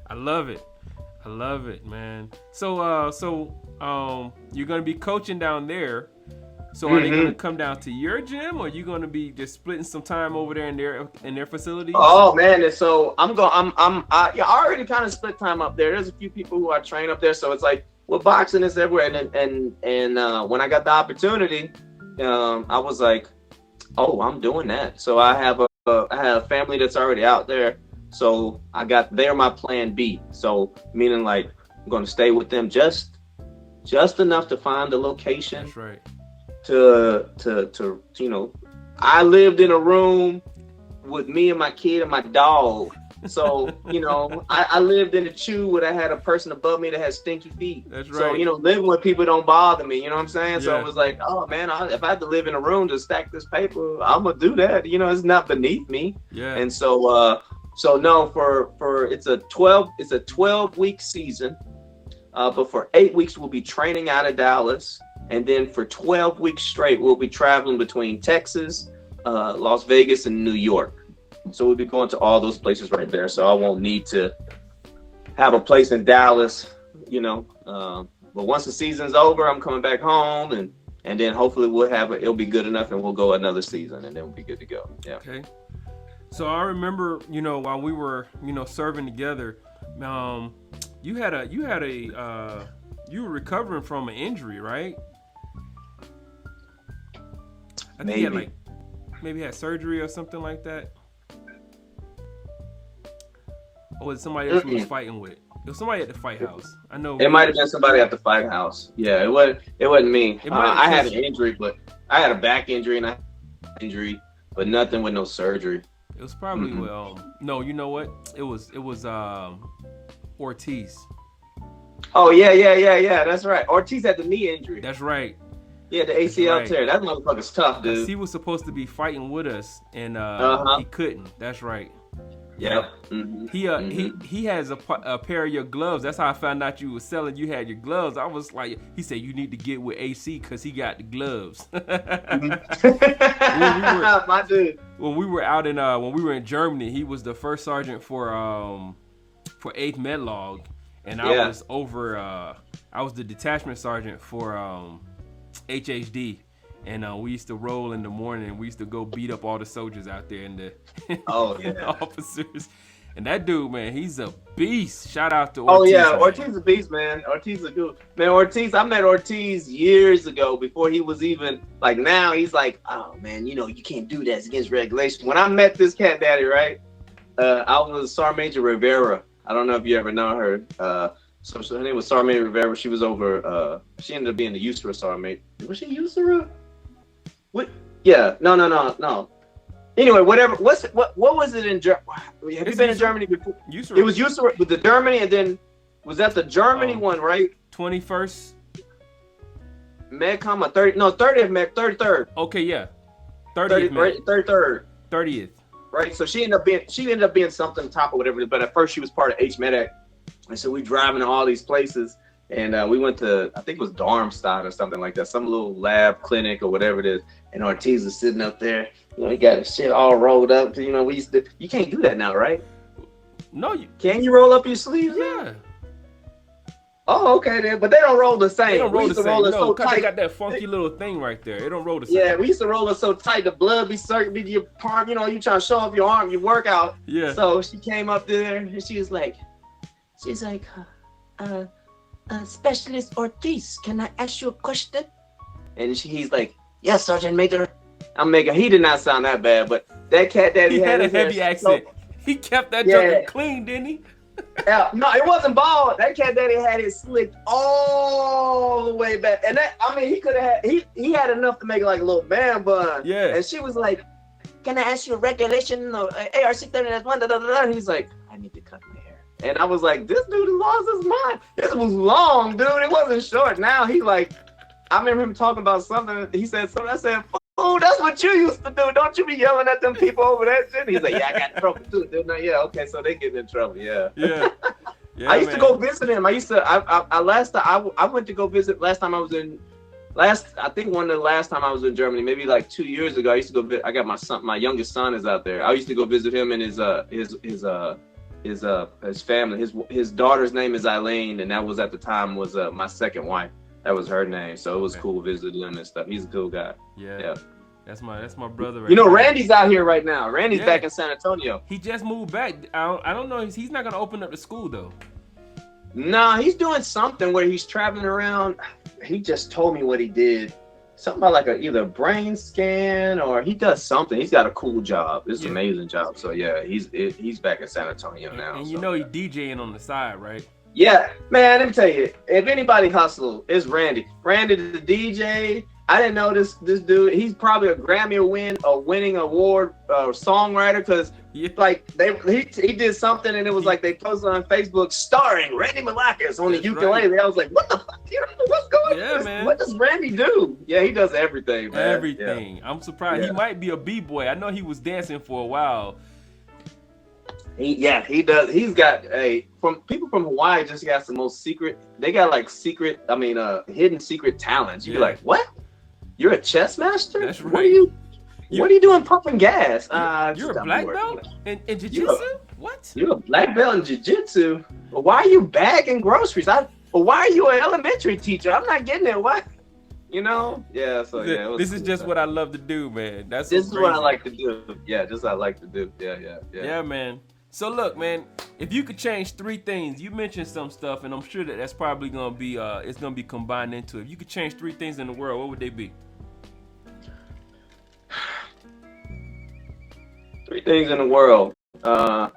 I love it, man. So you're gonna be coaching down there. So are they gonna come down to your gym, or are you gonna be just splitting some time over there in their facilities? Oh man, and so I already kind of split time up there. There's a few people who I train up there, so it's like, well, boxing is everywhere. And when I got the opportunity, I was like, oh, I'm doing that. So I have a family that's already out there. So they're my plan B. So meaning like I'm going to stay with them just enough to find the location. That's right. To I lived in a room with me and my kid and my dog. So, I lived in a chew where I had a person above me that had stinky feet. That's right. So, living with people don't bother me. You know what I'm saying? Yeah. So it was like, oh man, if I had to live in a room to stack this paper, I'm gonna do that. It's not beneath me. Yeah. And so no, for it's a 12-week season. But for 8 weeks, we'll be training out of Dallas. And then for 12 weeks straight, we'll be traveling between Texas, Las Vegas, and New York. So we'll be going to all those places right there. So I won't need to have a place in Dallas, But once the season's over, I'm coming back home, and then hopefully it'll be good enough, and we'll go another season, and then we'll be good to go. Yeah. Okay. So I remember, while we were, serving together, you were recovering from an injury, right? I think you had maybe had surgery or something like that. Or was it somebody else you was fighting with? It was somebody at the fight house. I know. It might have been somebody at the fight house. Yeah, it wasn't me. I had an injury, but I had a back injury and I had an injury, but nothing with no surgery. It was probably no, you know what? It was Ortiz. Oh yeah. That's right. Ortiz had the knee injury. That's right. Yeah, the ACL tear. That motherfucker's tough, dude. He was supposed to be fighting with us, and he couldn't. That's right. Yeah. He has a pair of your gloves. That's how I found out you were selling. You had your gloves. I was like, he said you need to get with AC because he got the gloves. My dude. When we were out when we were in Germany, he was the first sergeant for 8th Medlog, and I was over. I was the detachment sergeant for HHD. And we used to roll in the morning. We used to go beat up all the soldiers out there and the officers. And that dude, man, he's a beast. Shout out to Ortiz. Oh yeah, Ortiz is a beast, man. Ortiz is a good man. I met Ortiz years ago before he was even like. Now he's like, oh man, you can't do that. It's against regulation. When I met this cat daddy, right? I was Sergeant Major Rivera. I don't know if you ever know her. So her name was Sergeant Major Rivera. She was over. She ended up being the USERA Sergeant Major. Was she USERA? What? Yeah. No. Anyway, whatever. What was it in Germany? Have you been in Germany before? USERA. It was USERA with the Germany, and then was that the Germany one, right? 21st. MedCom 30. No, 30th Med 33rd. Okay, yeah. 30th. Right, 33rd. 30th. Right. So she ended up being something top or whatever. But at first she was part of HMEDAC, and so we driving to all these places. And we went to, I think it was Darmstadt or something like that, some little lab clinic or whatever it is. And Ortiz is sitting up there. He got his shit all rolled up. We used to. You can't do that now, right? No, can you roll up your sleeves? Yeah. Oh, okay then. But they don't roll the same. They don't roll the same. No, so because they got that funky little thing right there. It don't roll the same. Yeah, we used to roll it so tight, the blood be circling your palm. You trying to show off your arm, your workout. Yeah. So she came up there and she's like, Specialist Ortiz, can I ask you a question? And he's like, yes, Sergeant Major. He did not sound that bad, but that cat daddy had a heavy accent. He kept that joker clean, didn't he? Yeah, no, it wasn't bald. That cat daddy had it slicked all the way back. And he had enough to make it like a little man bun. Yeah. And she was like, can I ask you a regulation of AR-630-1? He's like, I need to cut my hair. And I was like, this dude has lost his mind. This was long, dude. It wasn't short. Now he like, I remember him talking about something. He said something. I said, oh, that's what you used to do. Don't you be yelling at them people over that shit? He's like, yeah, I got in trouble too, didn't I? Yeah, okay, so they getting in trouble. Yeah. I used to go visit him. I went to go visit last time I was in. I think one of the last time I was in Germany, maybe like 2 years ago. I used to go visit. I got my youngest son is out there. I used to go visit him and his family. His daughter's name is Eileen, and that was at the time was my second wife. That was her name, so it was cool visiting him and stuff. He's a cool guy. Yeah. That's my brother. Right Randy's out here right now. Randy's back in San Antonio. He just moved back. I don't know. He's not gonna open up the school though. Nah, he's doing something where he's traveling around. He just told me what he did. Something about like either a brain scan or he does something. He's got a cool job. It's an amazing job. So yeah, he's back in San Antonio now. And he's DJing on the side, right? Yeah, man, let me tell you, if anybody hustle, it's Randy. Randy the DJ. I didn't know this dude. He's probably a Grammy winning award songwriter because like he did something and it was like they posted on Facebook starring Randy Malakas on the ukulele. Right. I was like, what the fuck? You don't know what's going on? Man. What does Randy do? Yeah, he does everything, man. Everything. Yeah. I'm surprised. He might be a B-boy. I know he was dancing for a while. He does. He's got from people from Hawaii just got the most secret. They got like hidden secret talents. You'd be Yeah, like, what? You're a chess master? that's What are right. you? You What are you doing pumping gas? you're a Just I'm black bored. belt in You're a, jiu-jitsu? What? you're a black belt in jiu-jitsu. But why are you bagging groceries? But why are you an elementary teacher? I'm not getting it. What? Yeah. So yeah, it was This is cool just stuff. what I love to do, man. That's so This is what I crazy. like to do. Yeah, this is what I like to do. Yeah. Yeah, man. So look, man, if you could change three things, you mentioned some stuff, and I'm sure that's probably gonna be it's gonna be combined into it. If you could change three things in the world, what would they be? Three things in the world. Uh,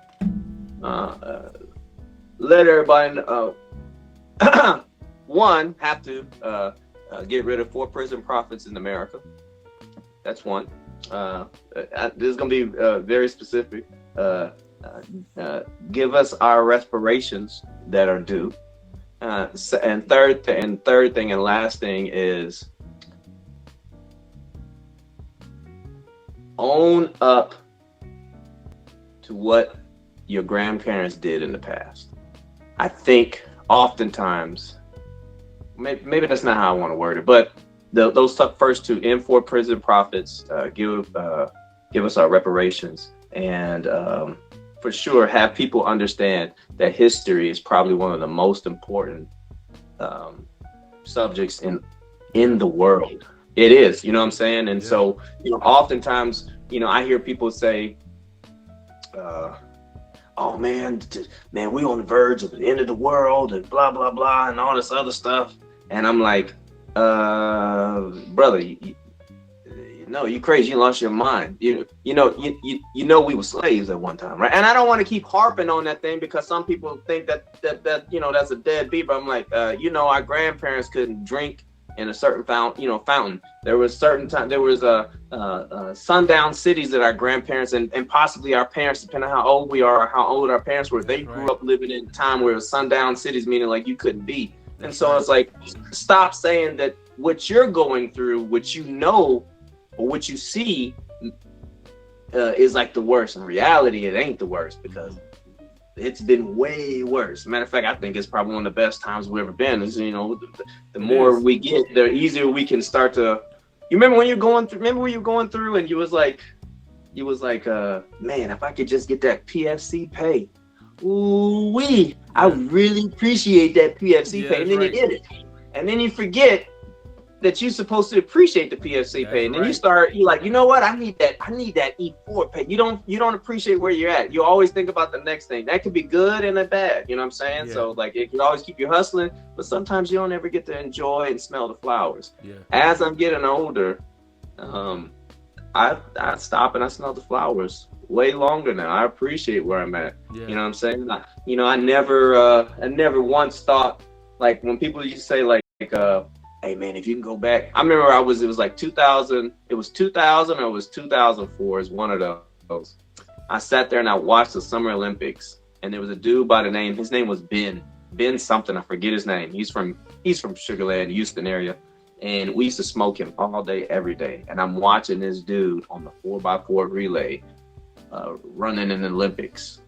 Let everybody one have to get rid of 4 prison profits in America. That's one. This is gonna be very specific. Give us our reparations that are due. And third thing and last thing is own up to what your grandparents did in the past. I think oftentimes, maybe that's not how I want to word it, but those first two, end for prison profits, give us our reparations, and for sure have people understand that history is probably one of the most important subjects in the world. It is, you know what I'm saying? And so, oftentimes, I hear people say, oh man, we on the verge of the end of the world and blah blah blah and all this other stuff, and I'm like, brother, you crazy, you lost your mind. You know we were slaves at one time, right? And I don't want to keep harping on that thing because some people think that that's a dead beat, but I'm like, our grandparents couldn't drink in a certain fountain. There was certain time. There was sundown cities that our grandparents and possibly our parents, depending on how old we are, or how old our parents were, they grew up living in a time where it was sundown cities, meaning like you couldn't be. And so it's like, stop saying that what you're going through, what or what you see, is like the worst. In reality, it ain't the worst because it's been way worse. Matter of fact, I think it's probably one of the best times we've ever been. Is the more we get, the easier we can start to. You remember when you're going through? Remember when you're going through, and you was like, man, if I could just get that PFC pay, ooh wee, I really appreciate that PFC pay. And then you get it, and then you forget that you're supposed to appreciate the PFC pay, and then you're like, you know what? I need that E4 pay. You don't appreciate where you're at. You always think about the next thing. That could be good and a bad. You know what I'm saying? Yeah. So like it can always keep you hustling, but sometimes you don't ever get to enjoy and smell the flowers. Yeah. As I'm getting older, I stop and I smell the flowers way longer now. I appreciate where I'm at. Yeah. You know what I'm saying? I never once thought, like when people used to say like hey man, if you can go back. I remember it was like 2000, it was 2000 or it was 2004 is one of those. I sat there and I watched the Summer Olympics, and there was a dude by the name, his name was Ben something, I forget his name. He's from Sugar Land, Houston area. And we used to smoke him all day, every day. And I'm watching this dude on the 4x4 relay running in the Olympics.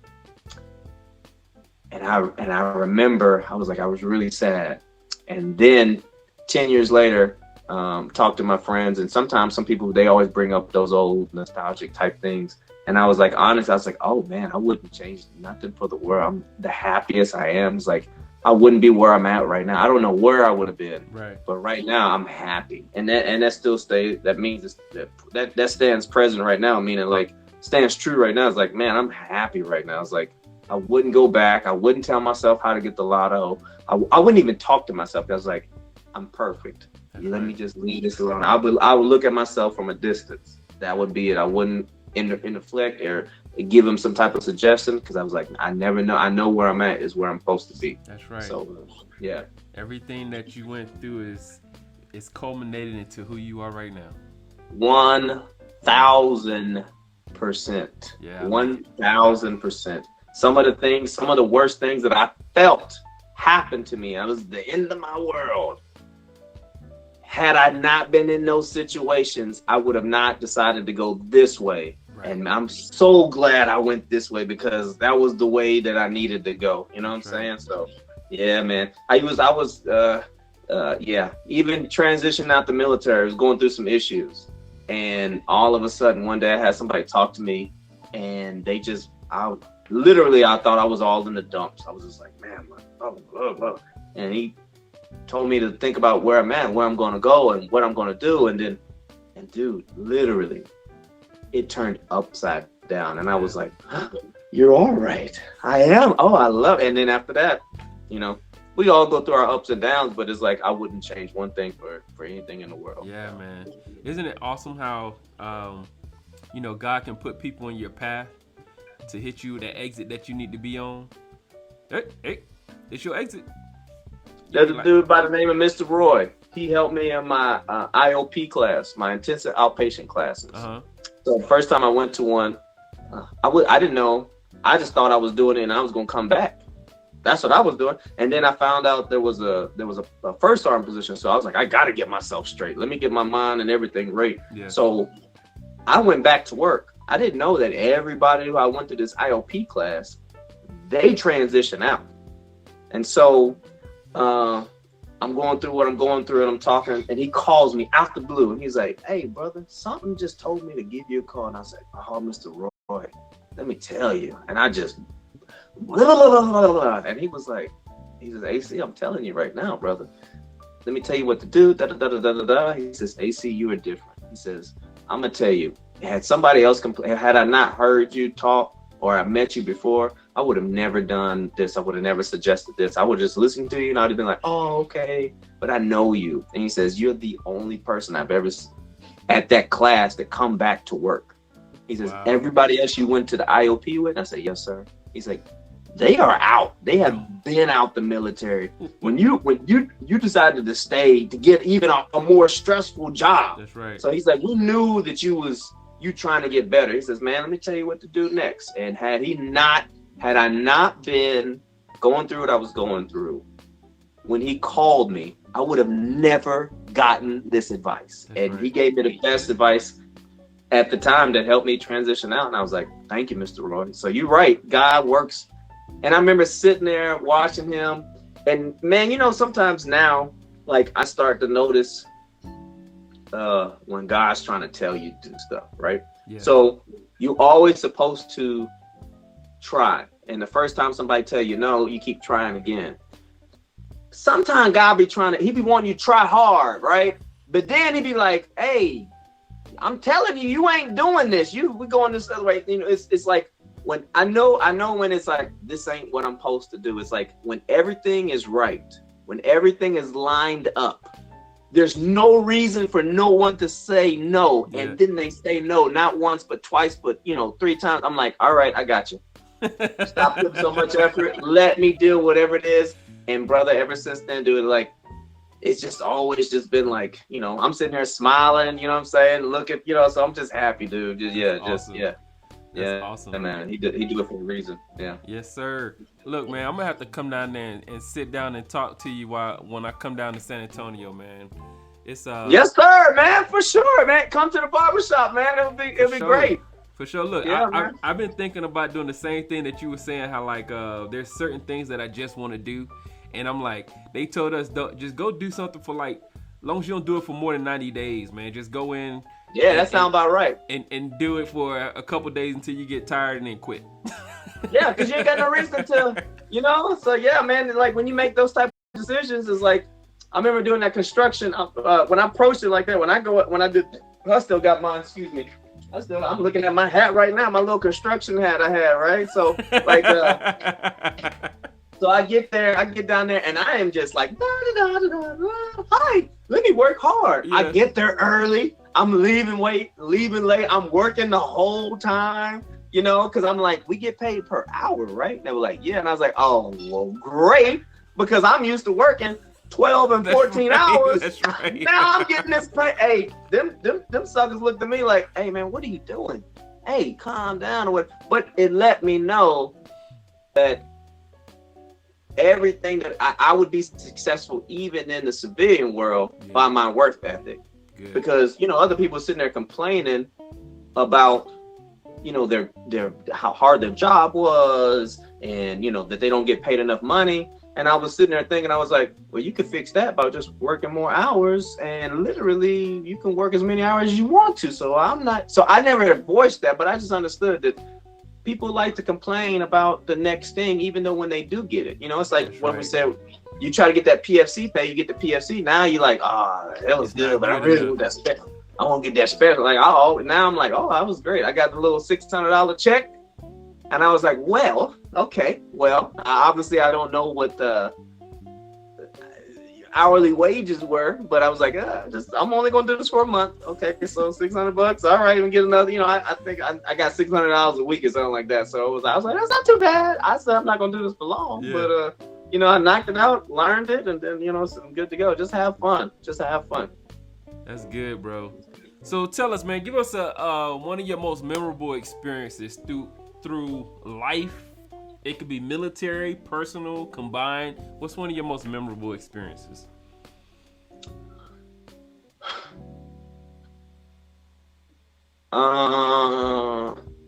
And I remember I was really sad. And then 10 years later, talk to my friends, and sometimes some people, they always bring up those old nostalgic type things. And I was like, honest, I was like, oh man, I wouldn't change nothing for the world. I'm the happiest I am. It's like, I wouldn't be where I'm at right now. I don't know where I would have been, right? But right now I'm happy. And that still stays, that means that stands present right now, meaning like stands true right now. It's like, man, I'm happy right now. It's like, I wouldn't go back. I wouldn't tell myself how to get the lotto. I wouldn't even talk to myself. I was like, I'm perfect. Let me just leave this alone. I would look at myself from a distance. That would be it. I wouldn't inflect or give them some type of suggestion, because I was like, I never know. I know where I'm at is where I'm supposed to be. That's right. So yeah. Everything that you went through is culminated into who you are right now. 1,000%. Yeah. 1,000%. Some of the worst things that I felt happened to me. I was the end of my world. Had I not been in those situations, I would have not decided to go this way. Right. And I'm so glad I went this way because that was the way that I needed to go. You know what I'm saying? So, yeah, man. Even transitioning out the military, I was going through some issues. And all of a sudden, one day I had somebody talk to me and I thought I was all in the dumps. I was just like, man, blah, blah, blah. And he told me to think about where I'm at, where I'm going to go and what I'm going to do. And dude, literally, it turned upside down. And I was like, you're all right. I am. Oh, I love it. And then after that, we all go through our ups and downs, but it's like I wouldn't change one thing for anything in the world. Yeah, man. Isn't it awesome how, God can put people in your path to hit you the exit that you need to be on? Hey, it's your exit. There's a dude by the name of Mr. Roy. He helped me in my IOP class, my intensive outpatient classes. So the first time I went to one, I didn't know. I just thought I was doing it and I was going to come back. That's what I was doing. And then I found out there was a first arm position. So I was like, I got to get myself straight. Let me get my mind and everything right. Yeah. So I went back to work. I didn't know that everybody who I went to this IOP class, they transition out. And so I'm going through what I'm going through and I'm talking and he calls me out the blue and he's like, hey, brother, something just told me to give you a call. And I said, oh, Mr. Roy, let me tell you. And I just, and he was like, he says, AC, I'm telling you right now, brother. Let me tell you what to do. He says, AC, you are different. He says, I'm going to tell you, had somebody else had I not heard you talk or I met you before, I would have never done this. I would have never suggested this. I would just listen to you and I'd have been like, oh, okay. But I know you. And he says, you're the only person I've ever at that class that come back to work. He says, everybody else you went to the IOP with? I said, yes, sir. He's like, they are out. They have been out the military. When you decided to stay to get even a more stressful job. That's right. So he's like, we knew that you trying to get better. He says, man, let me tell you what to do next. And had I not been going through what I was going through, when he called me, I would have never gotten this advice. That's right. He gave me the best advice at the time that helped me transition out. And I was like, thank you, Mr. Roy. So you're right. God works. And I remember sitting there watching him. And man, sometimes now, like I start to notice when God's trying to tell you to do stuff, right? Yeah. So you always supposed to try. And the first time somebody tell you no, you keep trying again. Sometimes God he be wanting you to try hard, right? But then he be like, hey, I'm telling you, you ain't doing this. We going this other way. It's like when I know when it's like, this ain't what I'm supposed to do. It's like when everything is right, when everything is lined up, there's no reason for no one to say no. Yeah. And then they say no, not once, but twice, but 3 times. I'm like, all right, I got you. Stop putting so much effort. Let me do whatever it is. And brother, ever since then, dude, like, it's just always just been like, I'm sitting here smiling, you know what I'm saying? Looking, so I'm just happy, dude. That's awesome. Man. He do it for a reason. Yeah. Yes, sir. Look, man, I'm gonna have to come down there and sit down and talk to you when I come down to San Antonio, man. It's Yes, sir, man, for sure, man. Come to the barbershop, man. It'll be great. For sure. Look, yeah, I've been thinking about doing the same thing that you were saying, how like there's certain things that I just want to do. And I'm like, they told us, just go do something for like, as long as you don't do it for more than 90 days, man. Just go in. Yeah, that sounds about right. And do it for a couple days until you get tired and then quit. Yeah, because you ain't got no reason to, So yeah, man, like when you make those type of decisions, it's like, I remember doing that construction. When I approached it like that, I still got mine, excuse me. I'm looking at my hat right now, my little construction hat I had, right? So like, so I get down there and I am just like, hi, let me work hard. Yeah. I get there early. I'm leaving late. I'm working the whole time, because I'm like, we get paid per hour, right? And they were like, yeah. And I was like, oh, well, great. Because I'm used to working 12 and 14 hours. That's right. Now I'm getting this pay. Hey, them suckers looked at me like, hey, man, what are you doing? Hey, calm down. But it let me know that everything that I would be successful even in the civilian world by my work ethic. Good. Because, other people sitting there complaining about, their how hard their job was, and that they don't get paid enough money. And I was sitting there thinking, I was like, well, you could fix that by just working more hours, and literally you can work as many hours as you want to. So I never voiced that, but I just understood that people like to complain about the next thing, even though when they do get it, it's like That's when right. we said, you try to get that PFC pay, you get the PFC. Now you're like, that was It's good, not but I good really enough. want that special. I want to get that special. Like, now I'm like, that was great. I got the little $600 check, and I was like, well, okay, well, obviously I don't know what the hourly wages were, but I was like, I'm only gonna do this for a month. Okay, so $600. All right, and get another. I think I got $600 a week or something like that. So I was like, that's not too bad. I said I'm not gonna do this for long, Yeah. but I knocked it out, learned it, and then so I'm good to go. Just have fun. Just have fun. That's good, bro. So tell us, man, give us a one of your most memorable experiences through life. It could be military, personal, combined. What's one of your most memorable experiences?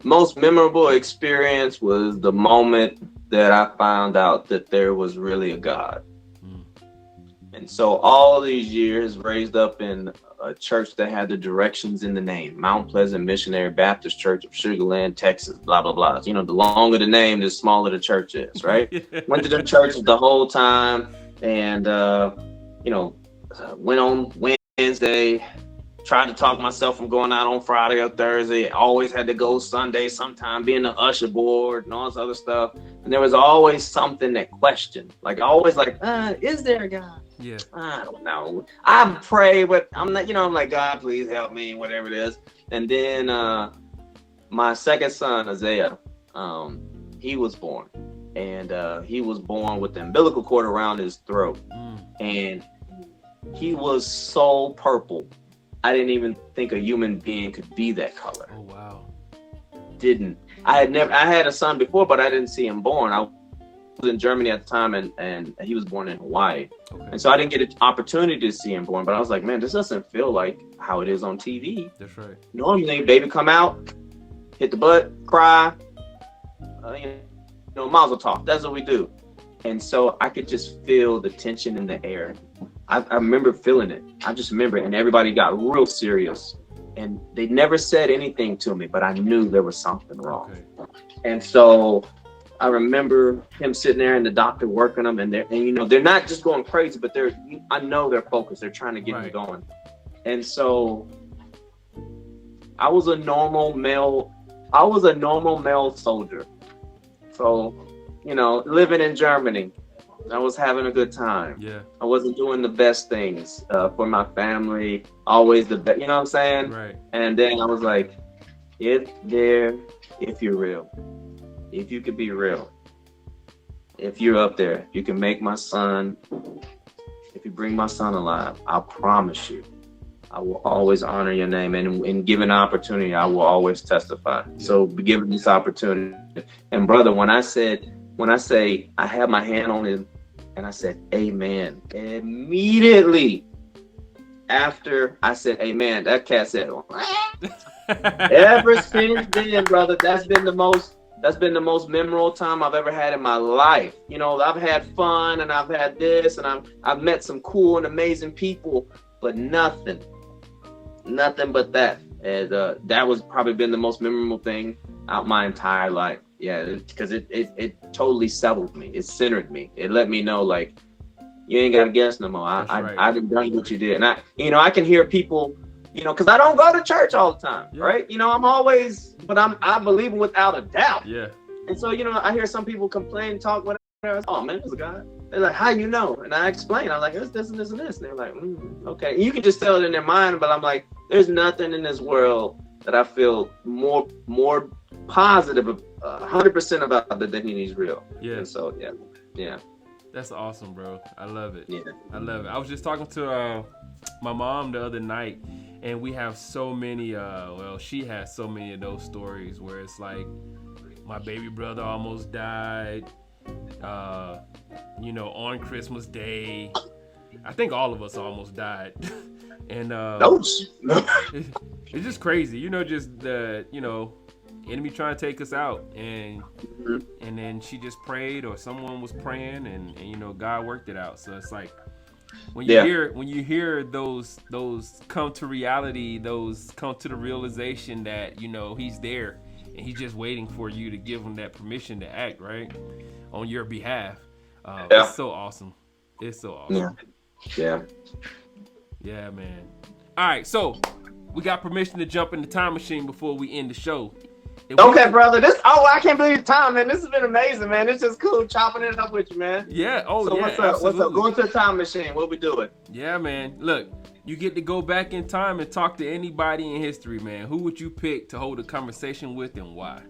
Most memorable experience was the moment that I found out that there was really a God. And so all these years raised up in a church that had the directions in the name, Mount Pleasant Missionary Baptist Church of Sugar Land, Texas, blah, blah, blah. The longer the name, the smaller the church is, right? Went to the churches the whole time, and, went on Wednesday, tried to talk myself from going out on Friday or Thursday, always had to go Sunday sometime, being the usher board and all this other stuff. And there was always something that questioned, like always like, is there a God? Yeah. I don't know. I pray, but I'm not, I'm like, God, please help me, whatever it is. And then my second son, Isaiah, he was born. And he was born with the umbilical cord around his throat. And he was so purple. I didn't even think a human being could be that color. Oh, wow. I had a son before, but I didn't see him born. I was in Germany at the time, and he was born in Hawaii. Okay. And so I didn't get an opportunity to see him born, but I was like, man, this doesn't feel like how it is on TV. That's right. Normally, baby come out, hit the butt, cry, mazel tov. That's what we do. And so I could just feel the tension in the air. I remember feeling it. I just remember, and everybody got real serious. And they never said anything to me, but I knew there was something wrong. Okay. And so I remember him sitting there and the doctor working them, and they're not just going crazy, but I know they're focused. They're trying to get him going. And so I was a normal male soldier. So, living in Germany, I was having a good time. Yeah. I wasn't doing the best things for my family, always the best, you know what I'm saying? Right. And then I was like, if you're real, if you could be real, if you're up there, you can make my son, if you bring my son alive, I promise you, I will always honor your name. And given opportunity, I will always testify. Yeah. So be given this opportunity. And brother, when I say I had my hand on him and I said, amen, immediately after I said, amen, that cat said, ever since then, brother, that's been the most memorable time I've ever had in my life. I've had fun and I've had this and I've met some cool and amazing people, but nothing but that. And that was probably been the most memorable thing out my entire life. Yeah, because it totally settled me. It centered me. It let me know, like, you ain't got to guess no more. I done what you did. And I can hear people, because I don't go to church all the time, right? I'm always, but I believe without a doubt. Yeah. And so, I hear some people complain, talk, whatever. Oh, man, there's a God. They're like, how you know? And I explain. I'm like, it's this and this and this. And they're like, okay. And you can just tell it in their mind, but I'm like, there's nothing in this world that I feel more positive 100% about that he's real. Yeah. And so yeah. That's awesome, bro. I love it. Yeah. I love it. I was just talking to my mom the other night, and we have so many. She has so many of those stories where it's like, my baby brother almost died. On Christmas Day. I think all of us almost died. And it's just crazy, just the enemy trying to take us out, and Mhm. then she just prayed, or someone was praying, and you know, God worked it out. So it's like Yeah. when you hear those come to reality, those come to the realization that, you know, he's there and he's just waiting for you to give him that permission to act right on your behalf. It's Yeah. so awesome. It's so Yeah. awesome. Yeah. Yeah, man. All right, so we got permission to jump in the time machine before we end the show. If we Okay, could, brother. I can't believe the time, man. This has been amazing, man. It's just cool chopping it up with you, man. yeah, oh So yeah, what's up? What's up? absolutely. Going to the time machine. What we doing? Yeah, man. Look, you get to go back in time and talk to anybody in history, man. Who would you pick to hold a conversation with, and why?